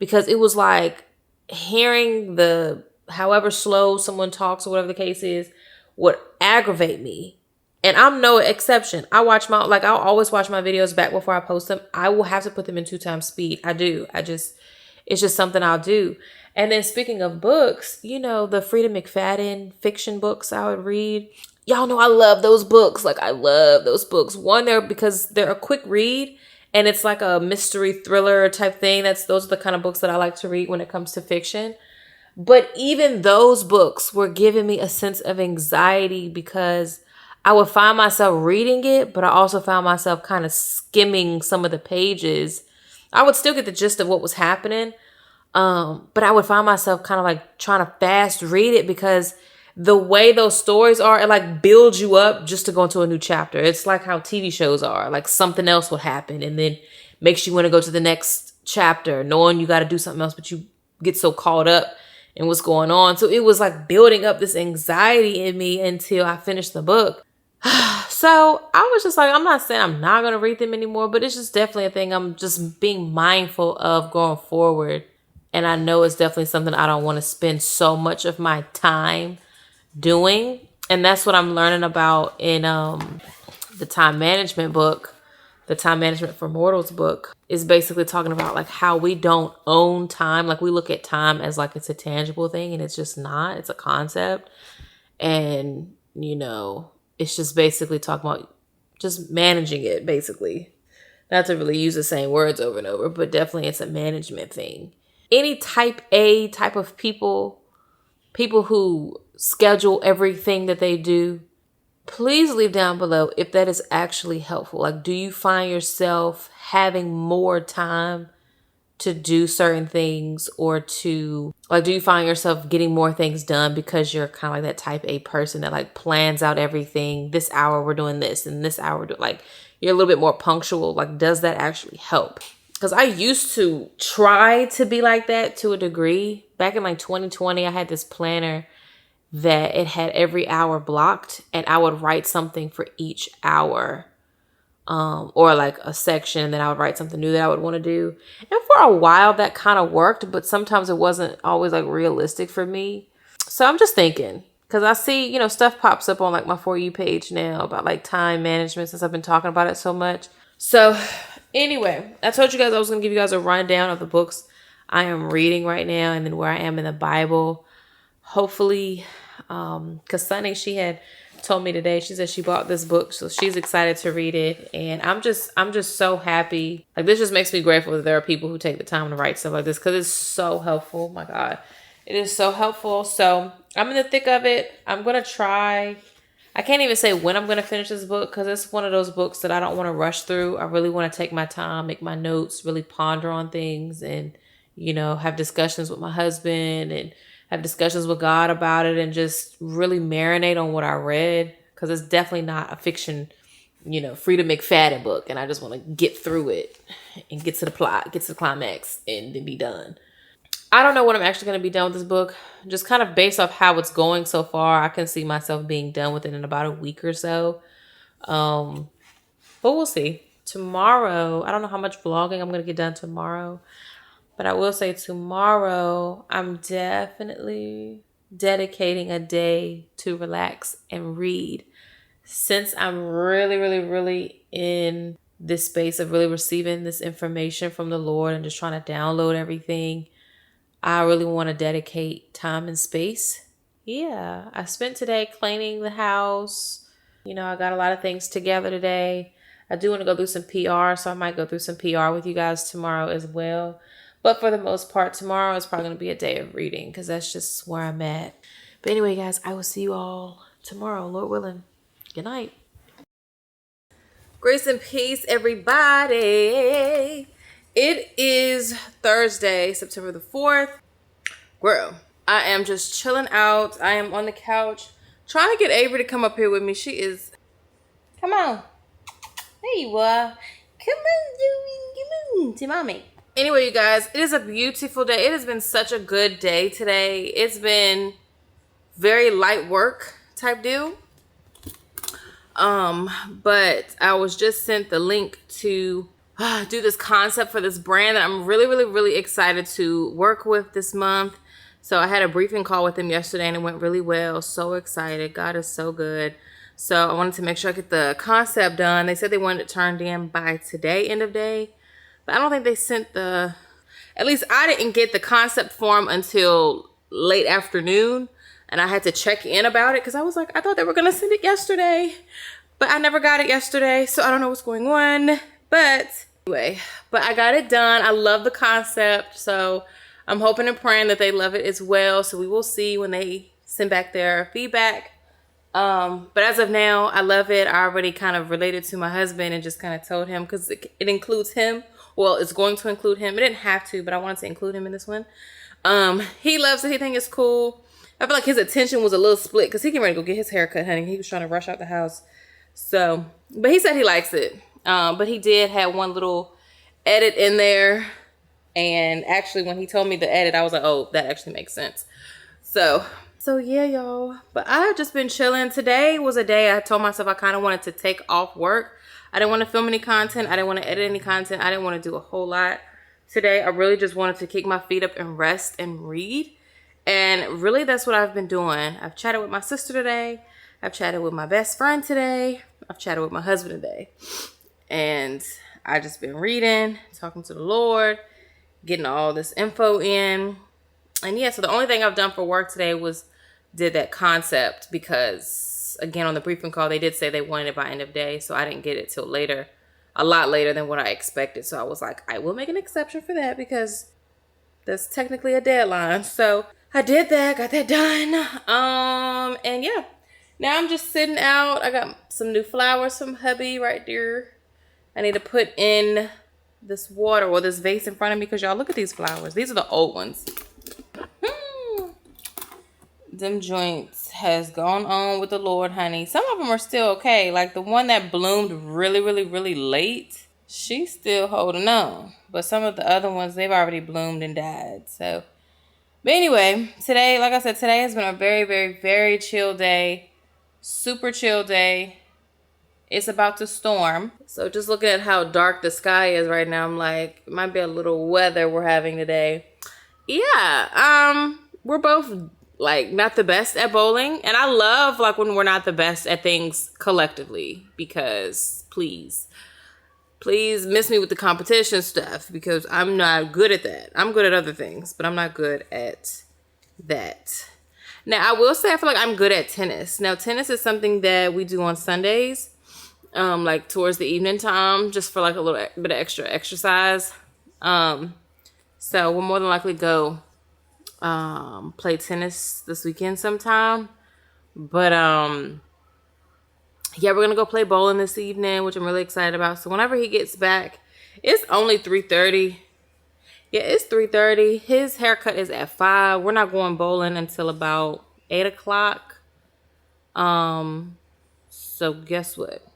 because it was like hearing the however slow someone talks or whatever the case is would aggravate me. And I'm no exception. I'll always watch my videos back before I post them. I will have to put them in 2 times speed. I do. It's just something I'll do. And then speaking of books, the Frida McFadden fiction books I would read. Y'all know I love those books. Like, I love those books. One, because they're a quick read, and it's like a mystery thriller type thing. Those are the kind of books that I like to read when it comes to fiction. But even those books were giving me a sense of anxiety, because I would find myself reading it, but I also found myself kind of skimming some of the pages. I would still get the gist of what was happening, but I would find myself kind of like trying to fast read it, because the way those stories are, it like builds you up just to go into a new chapter. It's like how TV shows are. Like something else will happen and then makes you want to go to the next chapter, knowing you got to do something else, but you get so caught up in what's going on. So it was like building up this anxiety in me until I finished the book. So I was just like, I'm not saying I'm not going to read them anymore, but it's just definitely a thing I'm just being mindful of going forward. And I know it's definitely something I don't want to spend so much of my time doing. And that's what I'm learning about in the time management book. The Time Management for Mortals book is basically talking about like how we don't own time. Like we look at time as like it's a tangible thing, and it's just not. It's a concept. And, you know, it's just basically talking about just managing it, basically. Not to really use the same words over and over, but definitely it's a management thing. Any type A type of people who schedule everything that they do, please leave down below if that is actually helpful. Like, do you find yourself having more time to do certain things, or to like, do you find yourself getting more things done because you're kind of like that type A person that like plans out everything? This hour we're doing this, and this hour like you're a little bit more punctual. Like, does that actually help? Because I used to try to be like that to a degree. Back in like 2020, I had this planner that it had every hour blocked, and I would write something for each hour, or like a section, and then I would write something new that I would want to do. And for a while that kind of worked, but sometimes it wasn't always like realistic for me. So I'm just thinking, because I see, you know, stuff pops up on like my For You page now about like time management since I've been talking about it so much. So anyway, I told you guys I was going to give you guys a rundown of the books I am reading right now and then where I am in the Bible. Hopefully, because Sunny, she had told me today, she said she bought this book, so she's excited to read it. And I'm just so happy. Like, this just makes me grateful that there are people who take the time to write stuff like this, because it's so helpful. My God, it is so helpful. So I'm in the thick of it. I'm going to try. I can't even say when I'm going to finish this book, because it's one of those books that I don't want to rush through. I really want to take my time, make my notes, really ponder on things, and, you know, have discussions with my husband and have discussions with God about it, and just really marinate on what I read, because it's definitely not a fiction, you know, Frida McFadden book. And I just want to get through it and get to the plot, get to the climax, and then be done. I don't know when I'm actually going to be done with this book. Just kind of based off how it's going so far, I can see myself being done with it in about a week or so. But we'll see. Tomorrow, I don't know how much vlogging I'm going to get done tomorrow. But I will say tomorrow, I'm definitely dedicating a day to relax and read. Since I'm really, really, really in this space of really receiving this information from the Lord and just trying to download everything, I really want to dedicate time and space. Yeah, I spent today cleaning the house. You know, I got a lot of things together today. I do want to go through some PR, so I might go through some PR with you guys tomorrow as well. But for the most part, tomorrow is probably going to be a day of reading, because that's just where I'm at. But anyway, guys, I will see you all tomorrow, Lord willing. Good night. Grace and peace, everybody. It is Thursday, September the 4th. Girl, I am just chilling out. I am on the couch trying to get Avery to come up here with me. She is... Come on. There you are. Come on, to mommy. Anyway, you guys, it is a beautiful day. It has been such a good day today. It's been very light work type deal. But I was just sent the link to do this concept for this brand that I'm really, really, really excited to work with this month. So I had a briefing call with them yesterday and it went really well. So excited. God is so good. So I wanted to make sure I get the concept done. They said they wanted it turned in by today, end of day. But I don't think they sent at least I didn't get the concept form until late afternoon. And I had to check in about it, because I was like, I thought they were going to send it yesterday. But I never got it yesterday, so I don't know what's going on. But anyway, I got it done. I love the concept, so I'm hoping and praying that they love it as well. So we will see when they send back their feedback. But as of now, I love it. I already kind of related to my husband and just kind of told him, because it includes him. Well, it's going to include him. It didn't have to, but I wanted to include him in this one. He loves it. He thinks it's cool. I feel like his attention was a little split because he getting ready to go get his hair cut, honey. He was trying to rush out the house. So, but he said he likes it. But he did have one little edit in there. And actually, when he told me the edit, I was like, oh, that actually makes sense. So yeah, y'all. But I've just been chilling. Today was a day I told myself I kind of wanted to take off work. I didn't want to film any content. I didn't want to edit any content. I didn't want to do a whole lot. Today, I really just wanted to kick my feet up and rest and read. And really, that's what I've been doing. I've chatted with my sister today. I've chatted with my best friend today. I've chatted with my husband today. And I just been reading, talking to the Lord, getting all this info in. And yeah, so the only thing I've done for work today was did that concept because, again, on the briefing call, they did say they wanted it by end of day. So I didn't get it till later, a lot later than what I expected. So I was like, I will make an exception for that because that's technically a deadline. So I did that, got that done. And yeah, now I'm just sitting out. I got some new flowers from hubby right there. I need to put in this water or this vase in front of me because y'all look at these flowers. These are the old ones. Them joints has gone on with the Lord, honey. Some of them are still okay. Like the one that bloomed really, really, really late, she's still holding on. But some of the other ones, they've already bloomed and died. So, but anyway, today, like I said, today has been a very, very, very chill day. Super chill day. It's about to storm. So just looking at how dark the sky is right now, I'm like, it might be a little weather we're having today. Yeah, we're both like not the best at bowling. And I love like when we're not the best at things collectively because please miss me with the competition stuff because I'm not good at that. I'm good at other things, but I'm not good at that. Now, I will say I feel like I'm good at tennis. Now, tennis is something that we do on Sundays, like towards the evening time, just for like a little bit of extra exercise. So we'll more than likely go play tennis this weekend sometime. But yeah, we're gonna go play bowling this evening, which I'm really excited about. So whenever he gets back, it's only 3:30. Yeah, it's 3:30. His haircut is at 5. We're not going bowling until about 8 o'clock. So guess what?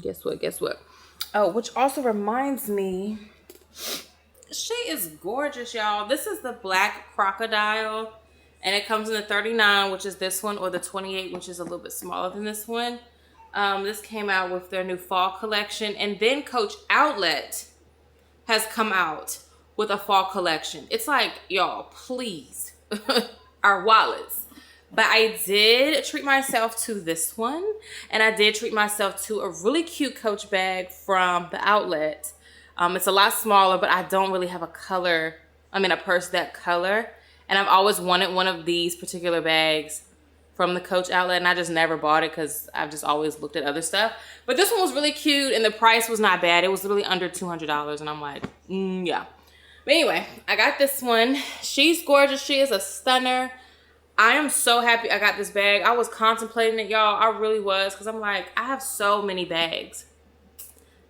Guess what? Oh, which also reminds me, she is gorgeous, y'all. This is the black crocodile, and it comes in the 39, which is this one, or the 28, which is a little bit smaller than this one. This came out with their new fall collection, and then Coach Outlet has come out with a fall collection. It's like, y'all, please, our wallets. But I did treat myself to this one, and I did treat myself to a really cute Coach bag from the Outlet. It's a lot smaller, but I don't really have a purse that color. And I've always wanted one of these particular bags from the Coach Outlet, and I just never bought it because I've just always looked at other stuff. But this one was really cute, and the price was not bad. It was literally under $200, and I'm like, yeah. But anyway, I got this one. She's gorgeous. She is a stunner. I am so happy I got this bag. I was contemplating it, y'all. I really was, because I'm like, I have so many bags.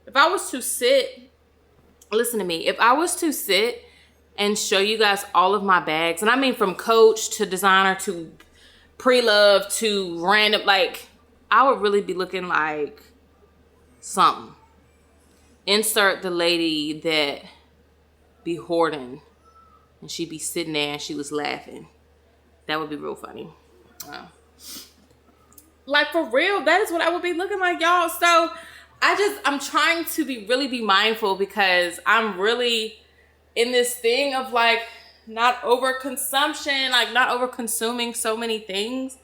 If I was to sit, listen to me. If I was to sit and show you guys all of my bags, and I mean from Coach to designer to pre-love to random, like, I would really be looking like something. Insert the lady that be hoarding and she be sitting there and she was laughing. That would be real funny. Like, for real, that is what I would be looking like, y'all. So I'm trying to really be mindful because I'm really in this thing of like not overconsumption, like not over consuming so many things.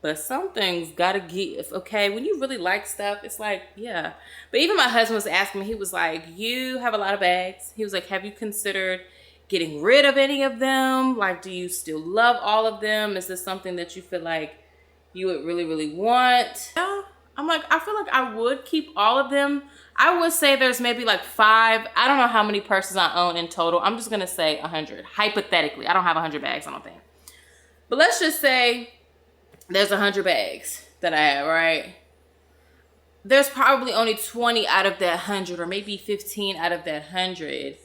But some things gotta give, okay? When you really like stuff, it's like, yeah. But even my husband was asking me, he was like, you have a lot of bags. He was like, have you considered getting rid of any of them? Like, do you still love all of them? Is this something that you feel like you would really, really want? Yeah. I'm like, I feel like I would keep all of them. I would say there's maybe like 5. I don't know how many purses I own in total. I'm just gonna say 100, hypothetically. I don't have 100 bags, I don't think. But let's just say there's 100 bags that I have, right? There's probably only 20 out of that 100, or maybe 15 out of that 100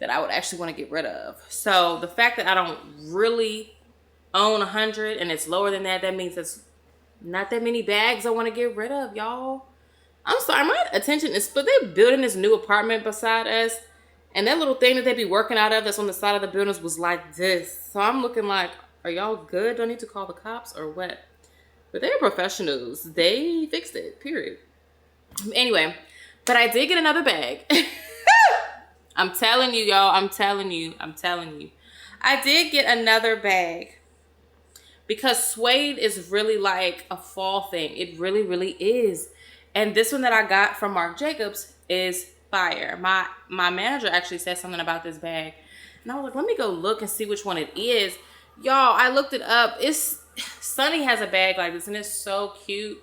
that I would actually want to get rid of. So the fact that I don't really own 100 and it's lower than that, that means it's not that many bags I want to get rid of, y'all. I'm sorry, my attention is split. They're building this new apartment beside us, and that little thing that they be working out of that's on the side of the buildings was like this. So I'm looking like, are y'all good? Do I need to call the cops or what? But they're professionals. They fixed it, period. Anyway, but I did get another bag. I'm telling you, y'all. I'm telling you. I did get another bag because suede is really like a fall thing. It really, really is. And this one that I got from Marc Jacobs is fire. My manager actually said something about this bag. And I was like, let me go look and see which one it is. Y'all, I looked it up. Sunny has a bag like this and it's so cute.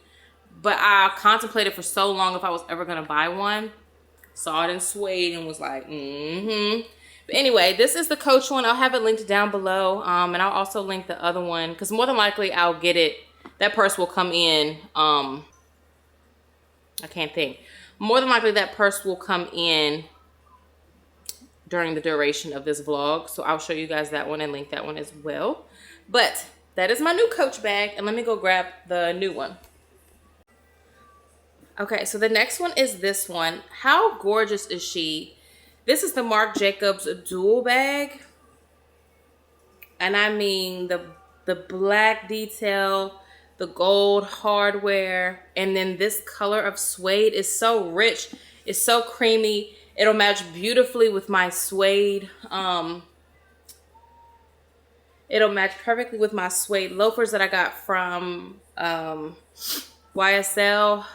But I contemplated for so long if I was ever going to buy one. Saw it in suede and was like, But anyway, this is the Coach one. I'll have it linked down below. And I'll also link the other one because more than likely I'll get it. That purse will come in. I can't think. More than likely that purse will come in during the duration of this vlog. So I'll show you guys that one and link that one as well. But that is my new Coach bag. And let me go grab the new one. Okay, so the next one is this one. How gorgeous is she? This is the Marc Jacobs dual bag. And I mean the black detail, the gold hardware, and then this color of suede is so rich. It's so creamy. It'll match beautifully with my suede. It'll match perfectly with my suede loafers that I got from YSL.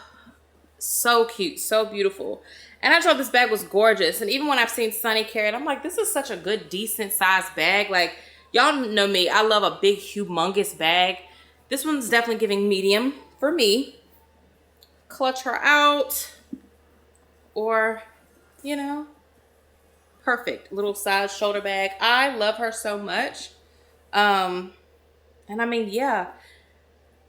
So cute, so beautiful. And I thought this bag was gorgeous. And even when I've seen Sunny carry it, I'm like, this is such a good, decent sized bag. Like, y'all know me. I love a big, humongous bag. This one's definitely giving medium for me. Clutch her out. Or, you know, perfect. Little size shoulder bag. I love her so much. And I mean, yeah.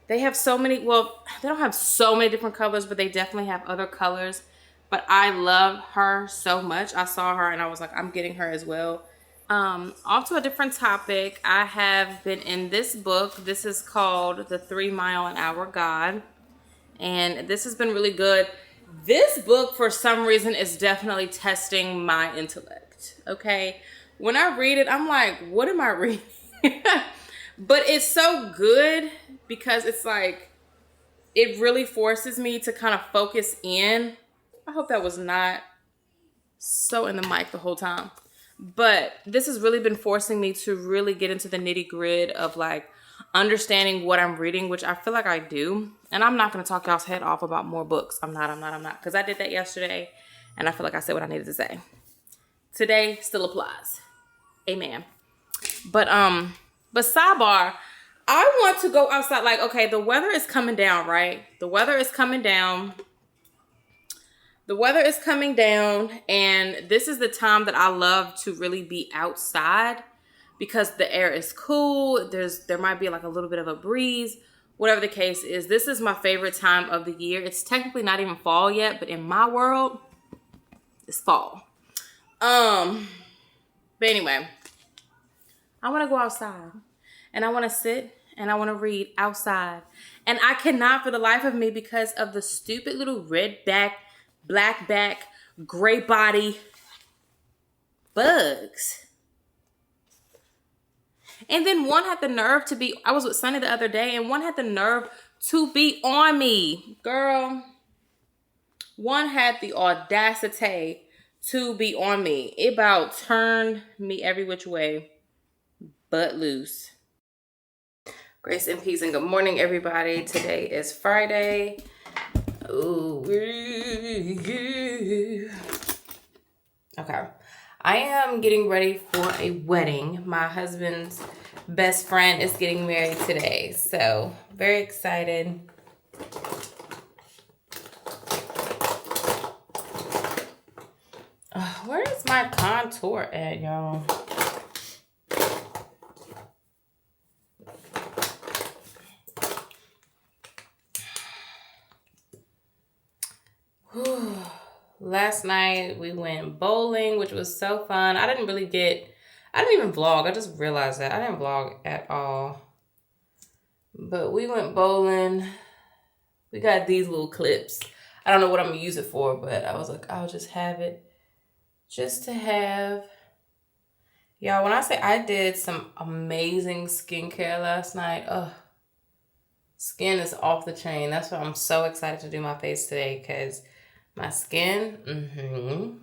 They have so many, well, they don't have so many different colors, but they definitely have other colors. But I love her so much. I saw her and I was like, I'm getting her as well. Off to a different topic. I have been in this book. This is called The 3 Mile an Hour God. And this has been really good. This book, for some reason, is definitely testing my intellect. Okay. When I read it, I'm like, what am I reading? But it's so good because it's like, it really forces me to kind of focus in. I hope that was not so in the mic the whole time. But this has really been forcing me to really get into the nitty-gritty of like understanding what I'm reading, which I feel like I do. And I'm not going to talk y'all's head off about more books. I'm not. Because I did that yesterday and I feel like I said what I needed to say. Today still applies. Amen. But sidebar, I want to go outside. Like, okay, the weather is coming down, right? The weather is coming down. And this is the time that I love to really be outside because the air is cool. There might be like a little bit of a breeze, whatever the case is. This is my favorite time of the year. It's technically not even fall yet, but in my world, it's fall. But anyway, I want to go outside and I want to sit and I want to read outside. And I cannot for the life of me because of the stupid little red back, black back, gray body bugs. And then one had the nerve to be, I was with Sunny the other day, and one had the nerve to be on me. Girl, one had the audacity to be on me. It about turned me every which way but loose. Grace and peace and good morning, everybody. Today is Friday. Okay. I am getting ready for a wedding. My husband's best friend is getting married today. So, very excited. Where is my contour at, y'all? last night we went bowling, which was so fun. I didn't even vlog. I just realized that. I didn't vlog at all. But we went bowling. We got these little clips. I don't know what I'm going to use it for, but I was like, I'll just have it. Just to have. Y'all, when I say I did some amazing skincare last night, skin is off the chain. That's why I'm so excited to do my face today, because my skin,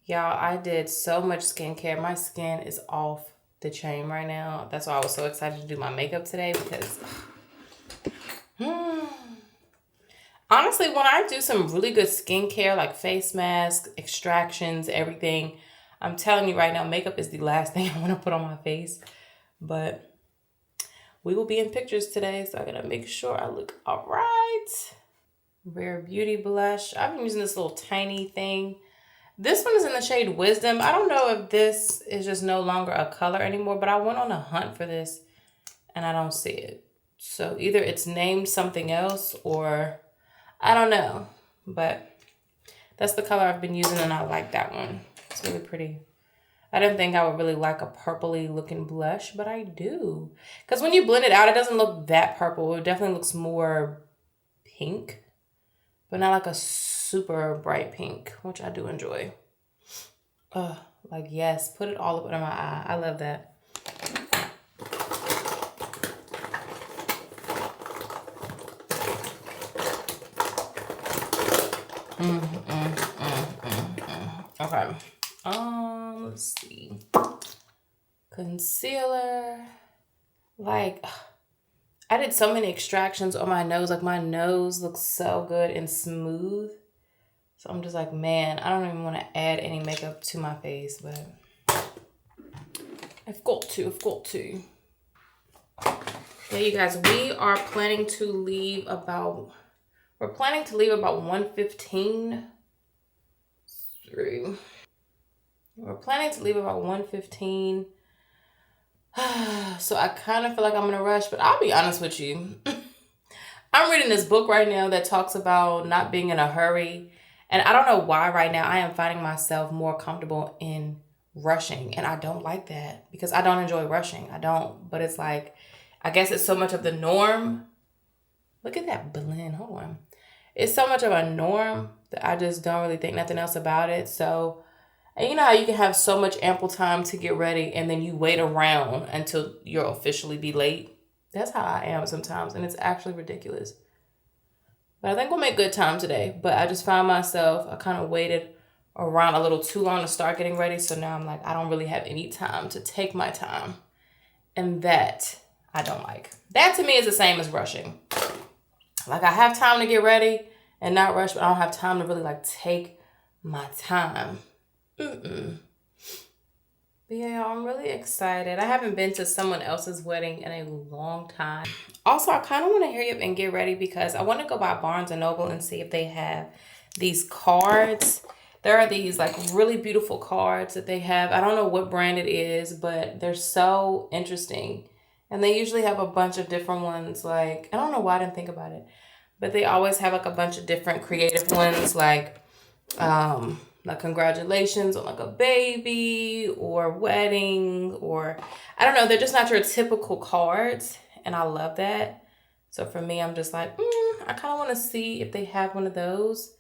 y'all, I did so much skincare. My skin is off the chain right now. That's why I was so excited to do my makeup today, because honestly, when I do some really good skincare, like face masks, extractions, everything, I'm telling you right now, makeup is the last thing I want to put on my face. But we will be in pictures today, so I gotta make sure I look all right. Rare Beauty blush. I've been using this little tiny thing. This one is in the shade Wisdom. I don't know if this is just no longer a color anymore, but I went on a hunt for this and I don't see it. So either it's named something else or I don't know. But that's the color I've been using and I like that one. It's really pretty. I didn't think I would really like a purpley looking blush, but I do. Because when you blend it out, it doesn't look that purple. It definitely looks more pink, but not like a super bright pink, which I do enjoy. Like, yes, put it all up under my eye. I love that. Okay. Let's see. Concealer. Like, I did so many extractions on my nose. Like, my nose looks so good and smooth. So I'm just like, man, I don't even want to add any makeup to my face, but I've got to. Yeah, you guys, we are planning to leave about, we're planning to leave about 1:15. We're planning to leave about 1:15. So I kind of feel like I'm in a rush, but I'll be honest with you. I'm reading this book right now that talks about not being in a hurry. And I don't know why right now I am finding myself more comfortable in rushing. And I don't like that because I don't enjoy rushing. I don't. But it's like, I guess it's so much of the norm. Look at that blend. Hold on. It's so much of a norm that I just don't really think nothing else about it. So, and you know how you can have so much ample time to get ready and then you wait around until you'll officially be late? That's how I am sometimes, and it's actually ridiculous. But I think we'll make good time today. But I just found myself, I kind of waited around a little too long to start getting ready. So now I'm like, I don't really have any time to take my time. And that I don't like. That to me is the same as rushing. Like, I have time to get ready and not rush, but I don't have time to really like take my time. But yeah, I'm really excited. I haven't been to someone else's wedding in a long time. Also, I kind of want to hurry up and get ready because I want to go by Barnes & Noble and see if they have these cards. There are these like really beautiful cards that they have. I don't know what brand it is, but they're so interesting. And they usually have a bunch of different ones. Like, I don't know why I didn't think about it, but they always have like a bunch of different creative ones, like congratulations on like a baby or wedding, or I don't know. They're just not your typical cards. And I love that. So for me, I'm just like, I kind of want to see if they have one of those.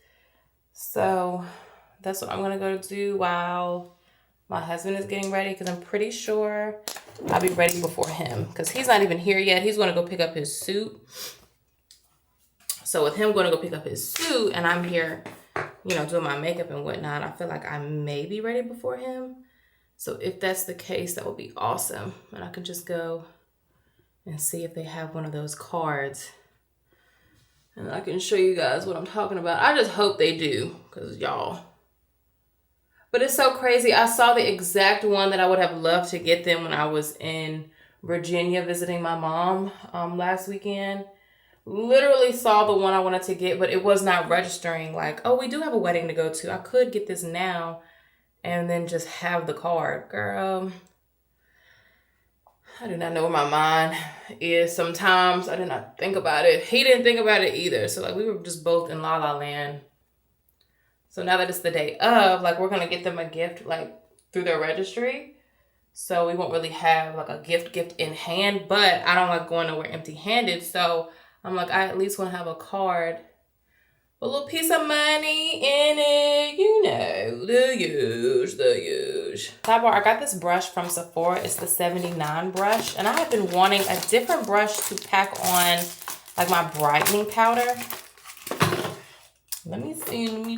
So that's what I'm going to go do while my husband is getting ready, because I'm pretty sure I'll be ready before him because he's not even here yet. He's going to go pick up his suit. So with him going to go pick up his suit and I'm here, you know, doing my makeup and whatnot, I feel like I may be ready before him. So if that's the case, that would be awesome. And I can just go and see if they have one of those cards. And I can show you guys what I'm talking about. I just hope they do, because y'all. But it's so crazy. I saw the exact one that I would have loved to get them when I was in Virginia visiting my mom last weekend. Literally saw the one I wanted to get, but it was not registering. Like, oh, we do have a wedding to go to. I could get this now and then just have the card. Girl, I do not know where my mind is sometimes. I did not think about it. He didn't think about it either. So like we were just both in La La Land. So now that it's the day of, like, we're gonna get them a gift like through their registry. So we won't really have like a gift in hand, but I don't like going nowhere empty-handed. So I'm like, I at least want to have a card, a little piece of money in it, you know, the use. Sidebar, I got this brush from Sephora. It's the 79 brush, and I have been wanting a different brush to pack on like my brightening powder. Let me see.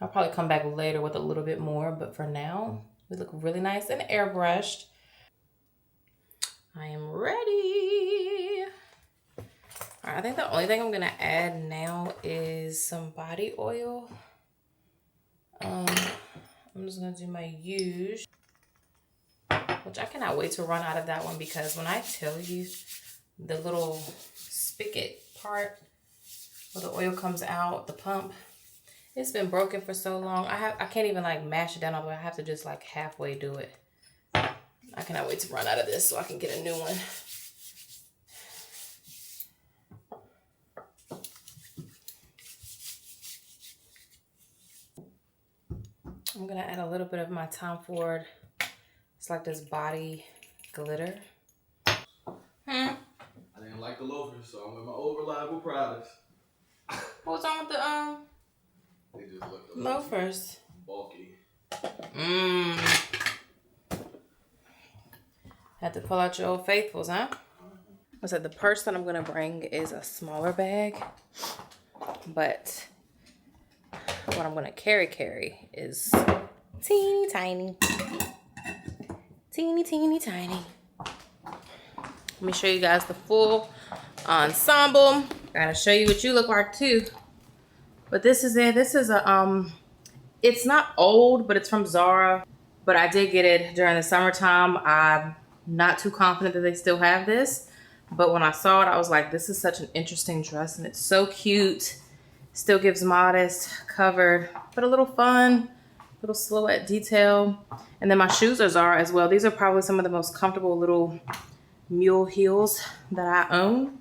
I'll probably come back later with a little bit more, but for now, we look really nice and airbrushed. I am ready. All right, I think the only thing I'm gonna add now is some body oil. I'm just gonna do my Huge, which I cannot wait to run out of that one, because when I tell you the little spigot part where the oil comes out, the pump, it's been broken for so long. I can't even like mash it down all the way. I have to just like halfway do it. I cannot wait to run out of this so I can get a new one. I'm gonna add a little bit of my Tom Ford. It's like this body glitter. I didn't like the loafers, so I'm with my over-reliable products. What's on with the They just look loafers? bulky. Had to pull out your Old Faithfuls, huh? I said the purse that I'm gonna bring is a smaller bag, but what I'm gonna carry is teeny tiny. Let me show you guys the full ensemble. Gotta show you what you look like too. But this is it. This is a it's not old, but it's from Zara. But I did get it during the summertime. I'm not too confident that they still have this. But when I saw it, I was like, this is such an interesting dress, and it's so cute. Still gives modest, covered, but a little fun, little silhouette detail. And then my shoes are Zara as well. These are probably some of the most comfortable little mule heels that I own.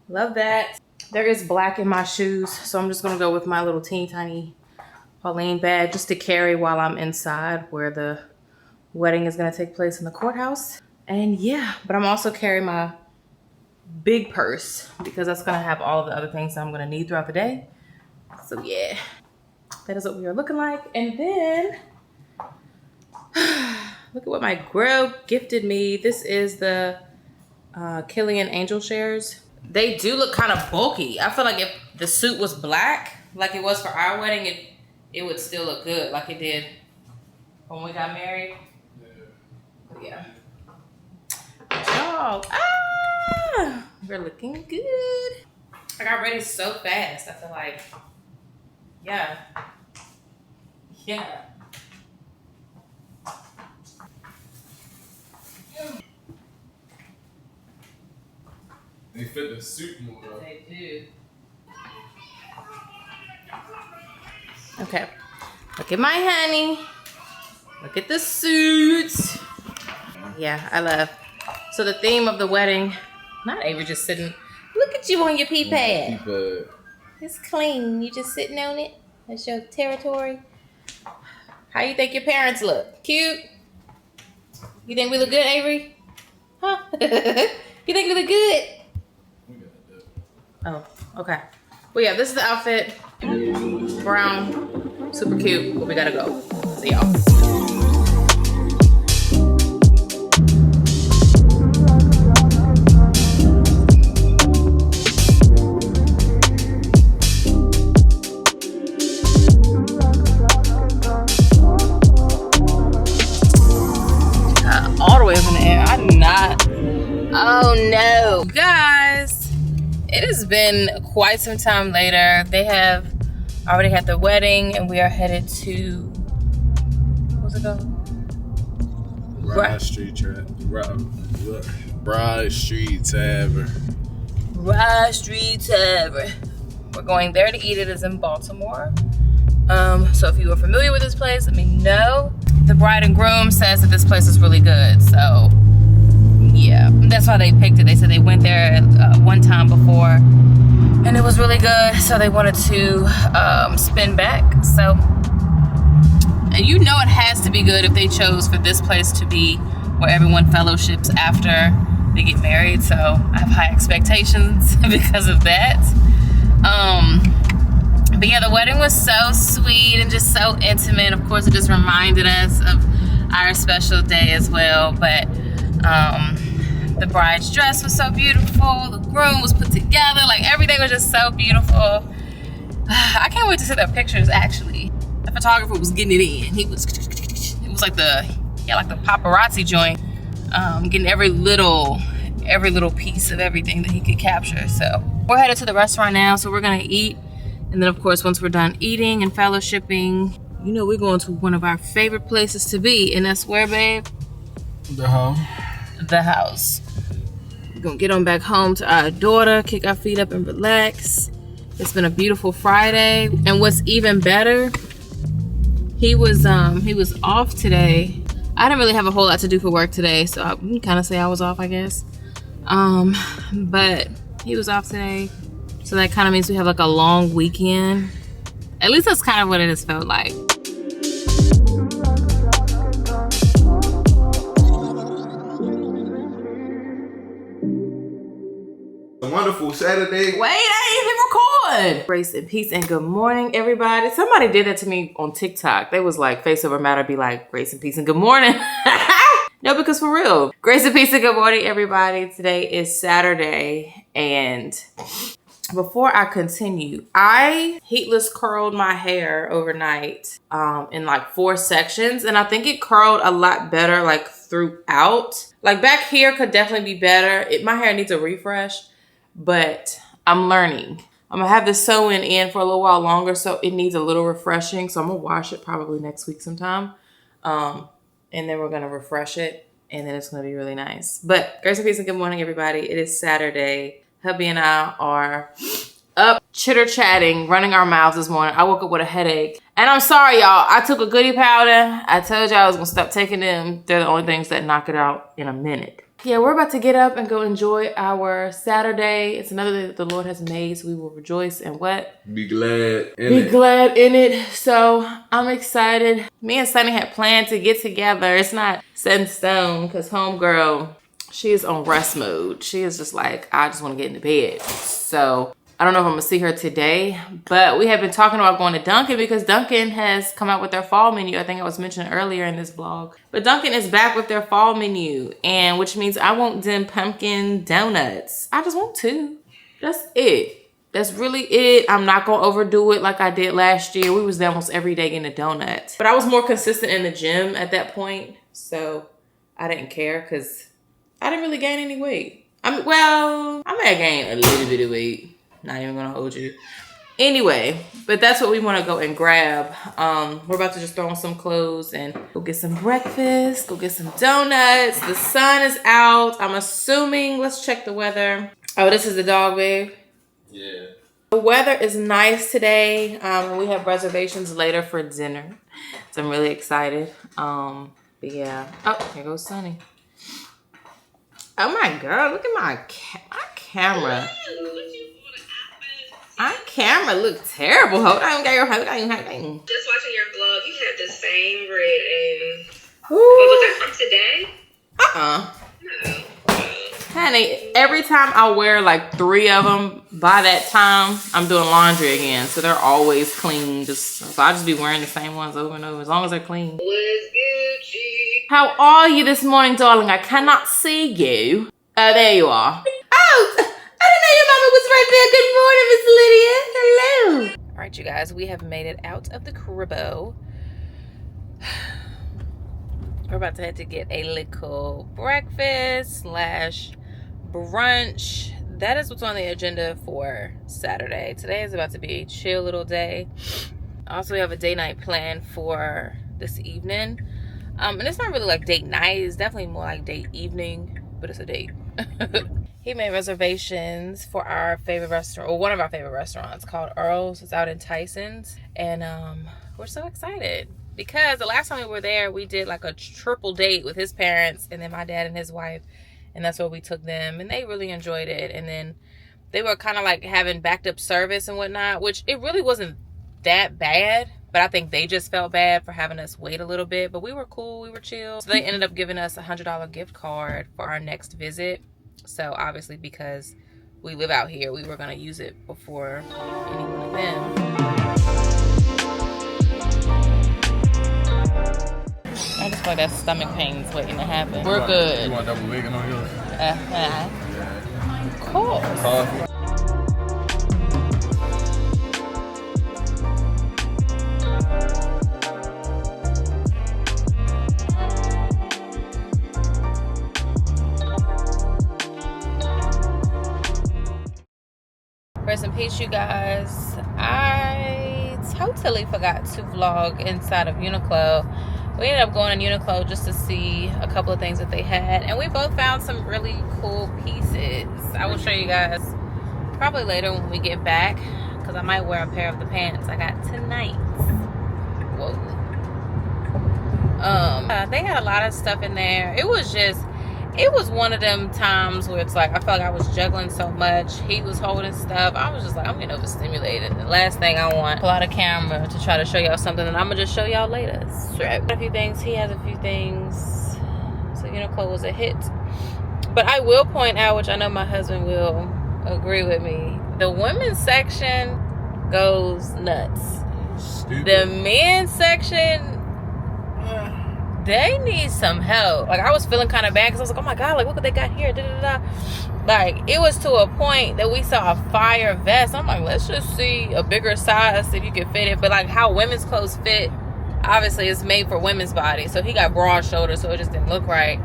Love that. There is black in my shoes, so I'm just gonna go with my little teeny tiny Pauline bag just to carry while I'm inside where the wedding is gonna take place in the courthouse. And yeah, but I'm also carrying my big purse because that's gonna have all of the other things that I'm gonna need throughout the day. So yeah, that is what we are looking like. And then, look at what my girl gifted me. This is the Killian Angel Shares. They do look kind of bulky. I feel like if the suit was black, like it was for our wedding, it would still look good like it did when we got married. Yeah. Y'all, we're looking good. I got ready so fast. I feel like, yeah. They fit the suit more though. They do. Okay. Look at my honey. Look at the suit. Yeah, I love. So the theme of the wedding, not Avery just sitting. Look at you on your pee pad. It's clean. You just sitting on it. That's your territory. How you think your parents look? Cute? You think we look good, Avery? Huh? You think we look good? Oh, okay. Well, yeah, this is the outfit. Brown, super cute, but we gotta go. See y'all. All the way up in the air. I do not. Oh no. Guys, it has been quite some time later. They have already had the wedding and we are headed to, what's it called? Bride Street Tavern. Bride Street Tavern. We're going there to eat. It is in Baltimore. So if you are familiar with this place, let me know. The bride and groom says that this place is really good. So yeah, that's why they picked it. They said they went there one time before and it was really good. So they wanted to spin back. So, and you know it has to be good if they chose for this place to be where everyone fellowships after they get married. So I have high expectations because of that. But yeah, the wedding was so sweet and just so intimate. Of course, it just reminded us of our special day as well. But the bride's dress was so beautiful. The groom was put together. Like, everything was just so beautiful. I can't wait to see their pictures, actually. The photographer was getting it in. It was like the paparazzi joint, getting every little piece of everything that he could capture. So we're headed to the restaurant now, so we're gonna eat. And then, of course, once we're done eating and fellowshipping, you know, we're going to one of our favorite places to be. And that's where, babe? The house. The house. We're going to get on back home to our daughter, kick our feet up and relax. It's been a beautiful Friday. And what's even better, he was off today. I didn't really have a whole lot to do for work today, so I can kind of say I was off, I guess. But he was off today. So that kind of means we have like a long weekend. At least that's kind of what it has felt like. A wonderful Saturday. Wait, I didn't even record. Grace and peace and good morning, everybody. Somebody did that to me on TikTok. They was like, faceovermatter be like, grace and peace and good morning. No, because for real. Grace and peace and good morning, everybody. Today is Saturday, and before I continue, I heatless curled my hair overnight in like 4 sections, and I think it curled a lot better like throughout. Like back here could definitely be better. My hair needs a refresh, but I'm learning. I'm gonna have this sew-in for a little while longer, so it needs a little refreshing. So I'm gonna wash it probably next week sometime, and then we're gonna refresh it, and then it's gonna be really nice. But grace and peace and good morning, everybody. It is Saturday. Hubby and I are up chitter-chatting, running our mouths this morning. I woke up with a headache. And I'm sorry, y'all. I took a goodie powder. I told y'all I was going to stop taking them. They're the only things that knock it out in a minute. Yeah, we're about to get up and go enjoy our Saturday. It's another day that the Lord has made, so we will rejoice and what? Be glad in it. So I'm excited. Me and Sunny had planned to get together. It's not set in stone because homegirl, she is on rest mode. She is just like, I just want to get into bed. So I don't know if I'm going to see her today, but we have been talking about going to Dunkin' because Dunkin' has come out with their fall menu. I think I was mentioning earlier in this vlog. But Dunkin' is back with their fall menu, and which means I want them pumpkin donuts. I just want 2. That's it. That's really it. I'm not going to overdo it like I did last year. We was there almost every day getting a donut. But I was more consistent in the gym at that point, so I didn't care because I didn't really gain any weight. I may have gained a little bit of weight. Not even gonna hold you. Anyway, but that's what we want to go and grab. We're about to just throw on some clothes and go get some breakfast, go get some donuts. The sun is out. I'm assuming, let's check the weather. Oh, this is the dog, babe. Yeah. The weather is nice today. We have reservations later for dinner, so I'm really excited. But yeah. Oh, here goes Sunny. Oh my girl, look at my camera. Our camera look terrible. Hold on, girl. Hold on. Just watching your vlog, you had the same red and what was that from today? No. Honey, every time I wear like 3 of them, by that time I'm doing laundry again. So they're always clean. So I just be wearing the same ones over and over as long as they're clean. Was Gucci. How are you this morning, darling? I cannot see you. Oh, there you are. Oh, I didn't know your mama was right there. Good morning, Miss Lydia. Hello. All right, you guys, we have made it out of the cribbo. We're about to head to get a little breakfast / brunch. That is what's on the agenda for Saturday. Today is about to be a chill little day. Also, we have a day night planned for this evening. And it's not really like date night. It's definitely more like date evening, but it's a date. He made reservations for our favorite restaurant, or one of our favorite restaurants, called Earl's. It's out in Tyson's. And we're so excited because the last time we were there, we did like a triple date with his parents and then my dad and his wife. And that's where we took them, and they really enjoyed it. And then they were kind of like having backed up service and whatnot, which it really wasn't that bad. But I think they just felt bad for having us wait a little bit. But we were cool. We were chill. So they ended up giving us a $100 gift card for our next visit. So obviously because we live out here, we were going to use it before anyone of them. I just feel like that stomach pain's waiting to happen. We're good. You want double bacon on yours? Cool. Coffee. Rest in peace, you guys. I totally forgot to vlog inside of Uniqlo. We ended up going to Uniqlo just to see a couple of things that they had, and we both found some really cool pieces. I will show you guys probably later when we get back, because I might wear a pair of the pants I got tonight. Whoa. They had a lot of stuff in there. It was one of them times where it's like I felt like I was juggling so much. He was holding stuff. I was just like, I'm getting overstimulated. The last thing I want, pull out a camera to try to show y'all something that I'm gonna just show y'all later. Straight. A few things. He has a few things. So Uniqlo was a hit. But I will point out, which I know my husband will agree with me, the women's section goes nuts. Stupid. The men's section, they need some help. Like, I was feeling kind of bad because I was like, oh my god, like, look what they got here, da da da. Like, it was to a point that we saw a fire vest. I'm like, let's just see a bigger size, see if you can fit it. But like how women's clothes fit, obviously it's made for women's bodies, so he got broad shoulders, so it just didn't look right.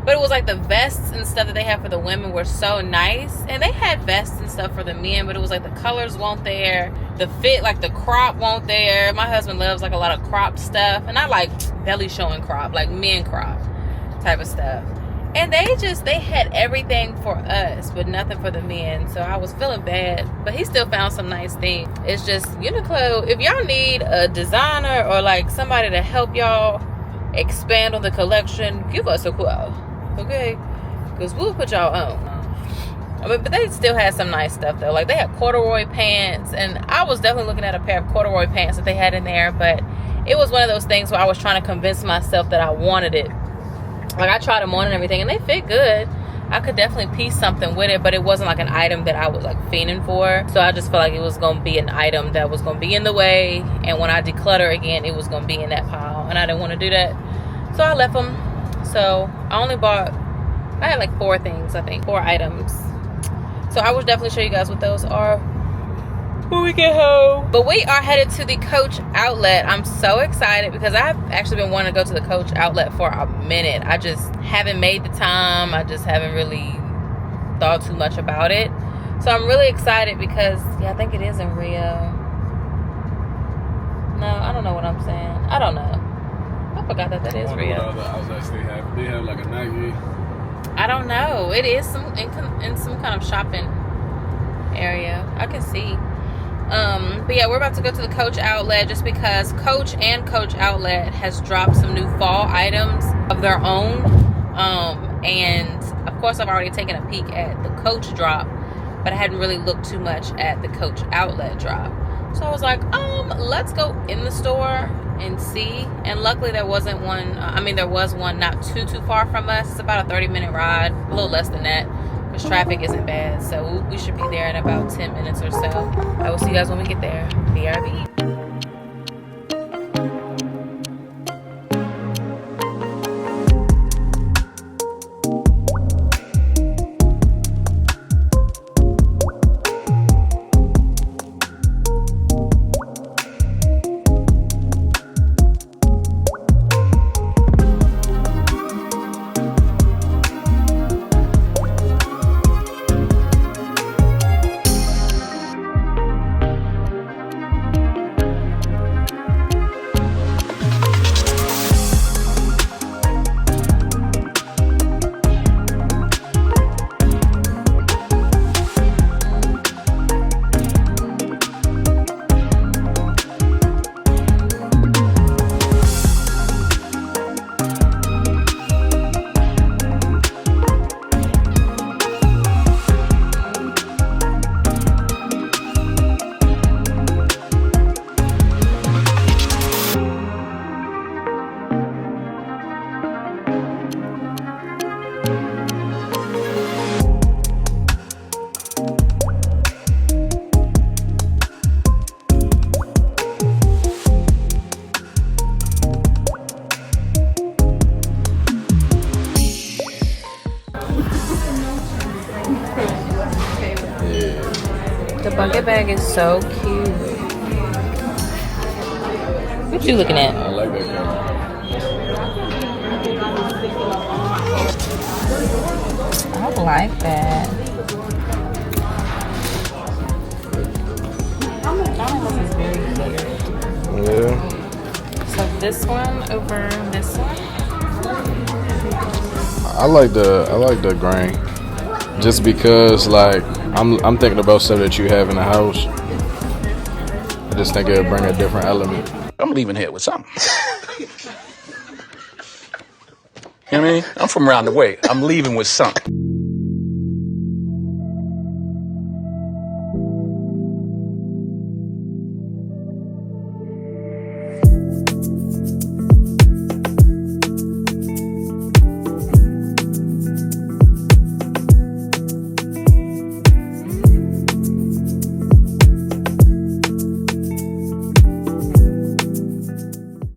But it was like the vests and stuff that they had for the women were so nice. And they had vests and stuff for the men, but it was like the colors weren't there. The fit, like the crop weren't there. My husband loves like a lot of crop stuff. And I like belly showing crop, like men crop type of stuff. And they had everything for us, but nothing for the men. So I was feeling bad, but he still found some nice things. It's just Uniqlo, if y'all need a designer or like somebody to help y'all expand on the collection, give us a quote. Okay, because we'll put y'all on. But they still had some nice stuff though. Like they had corduroy pants, and I was definitely looking at a pair of corduroy pants that they had in there. But it was one of those things where I was trying to convince myself that I wanted it. Like I tried them on and everything, and they fit good. I could definitely piece something with it, but it wasn't like an item that I was like fiending for. So I just felt like it was gonna be an item that was gonna be in the way, and when I declutter again, it was gonna be in that pile, and I didn't want to do that. So I left them. So I had like 4 things, I think, 4 items. So I will definitely show you guys what those are when we get home. But we are headed to the Coach outlet. I'm so excited because I've actually been wanting to go to the Coach outlet for a minute. I just haven't made the time. I just haven't really thought too much about it. So I'm really excited because, yeah, I think it is in Rio. No, I don't know what I'm saying. I don't know. I forgot that is Rio. They have like a Nike. I don't know. It is in some kind of shopping area. I can see. But yeah, we're about to go to the Coach outlet just because Coach and Coach outlet has dropped some new fall items of their own. And of course I've already taken a peek at the Coach drop, but I hadn't really looked too much at the Coach outlet drop. So I was like, let's go in the store and see. And luckily there wasn't one. There was one not too far from us. It's about a 30-minute ride, a little less than that, because traffic isn't bad. So we should be there in about 10 minutes or so. I will see you guys when we get there. BRB. that bag is so cute. What you looking at? I like that color. I like that. This is very cute. Yeah. So this one over this one. I like the grain. Just because like I'm thinking about stuff that you have in the house. I just think it'll bring a different element. I'm leaving here with something. You know what I mean? I'm from around the way. I'm leaving with something.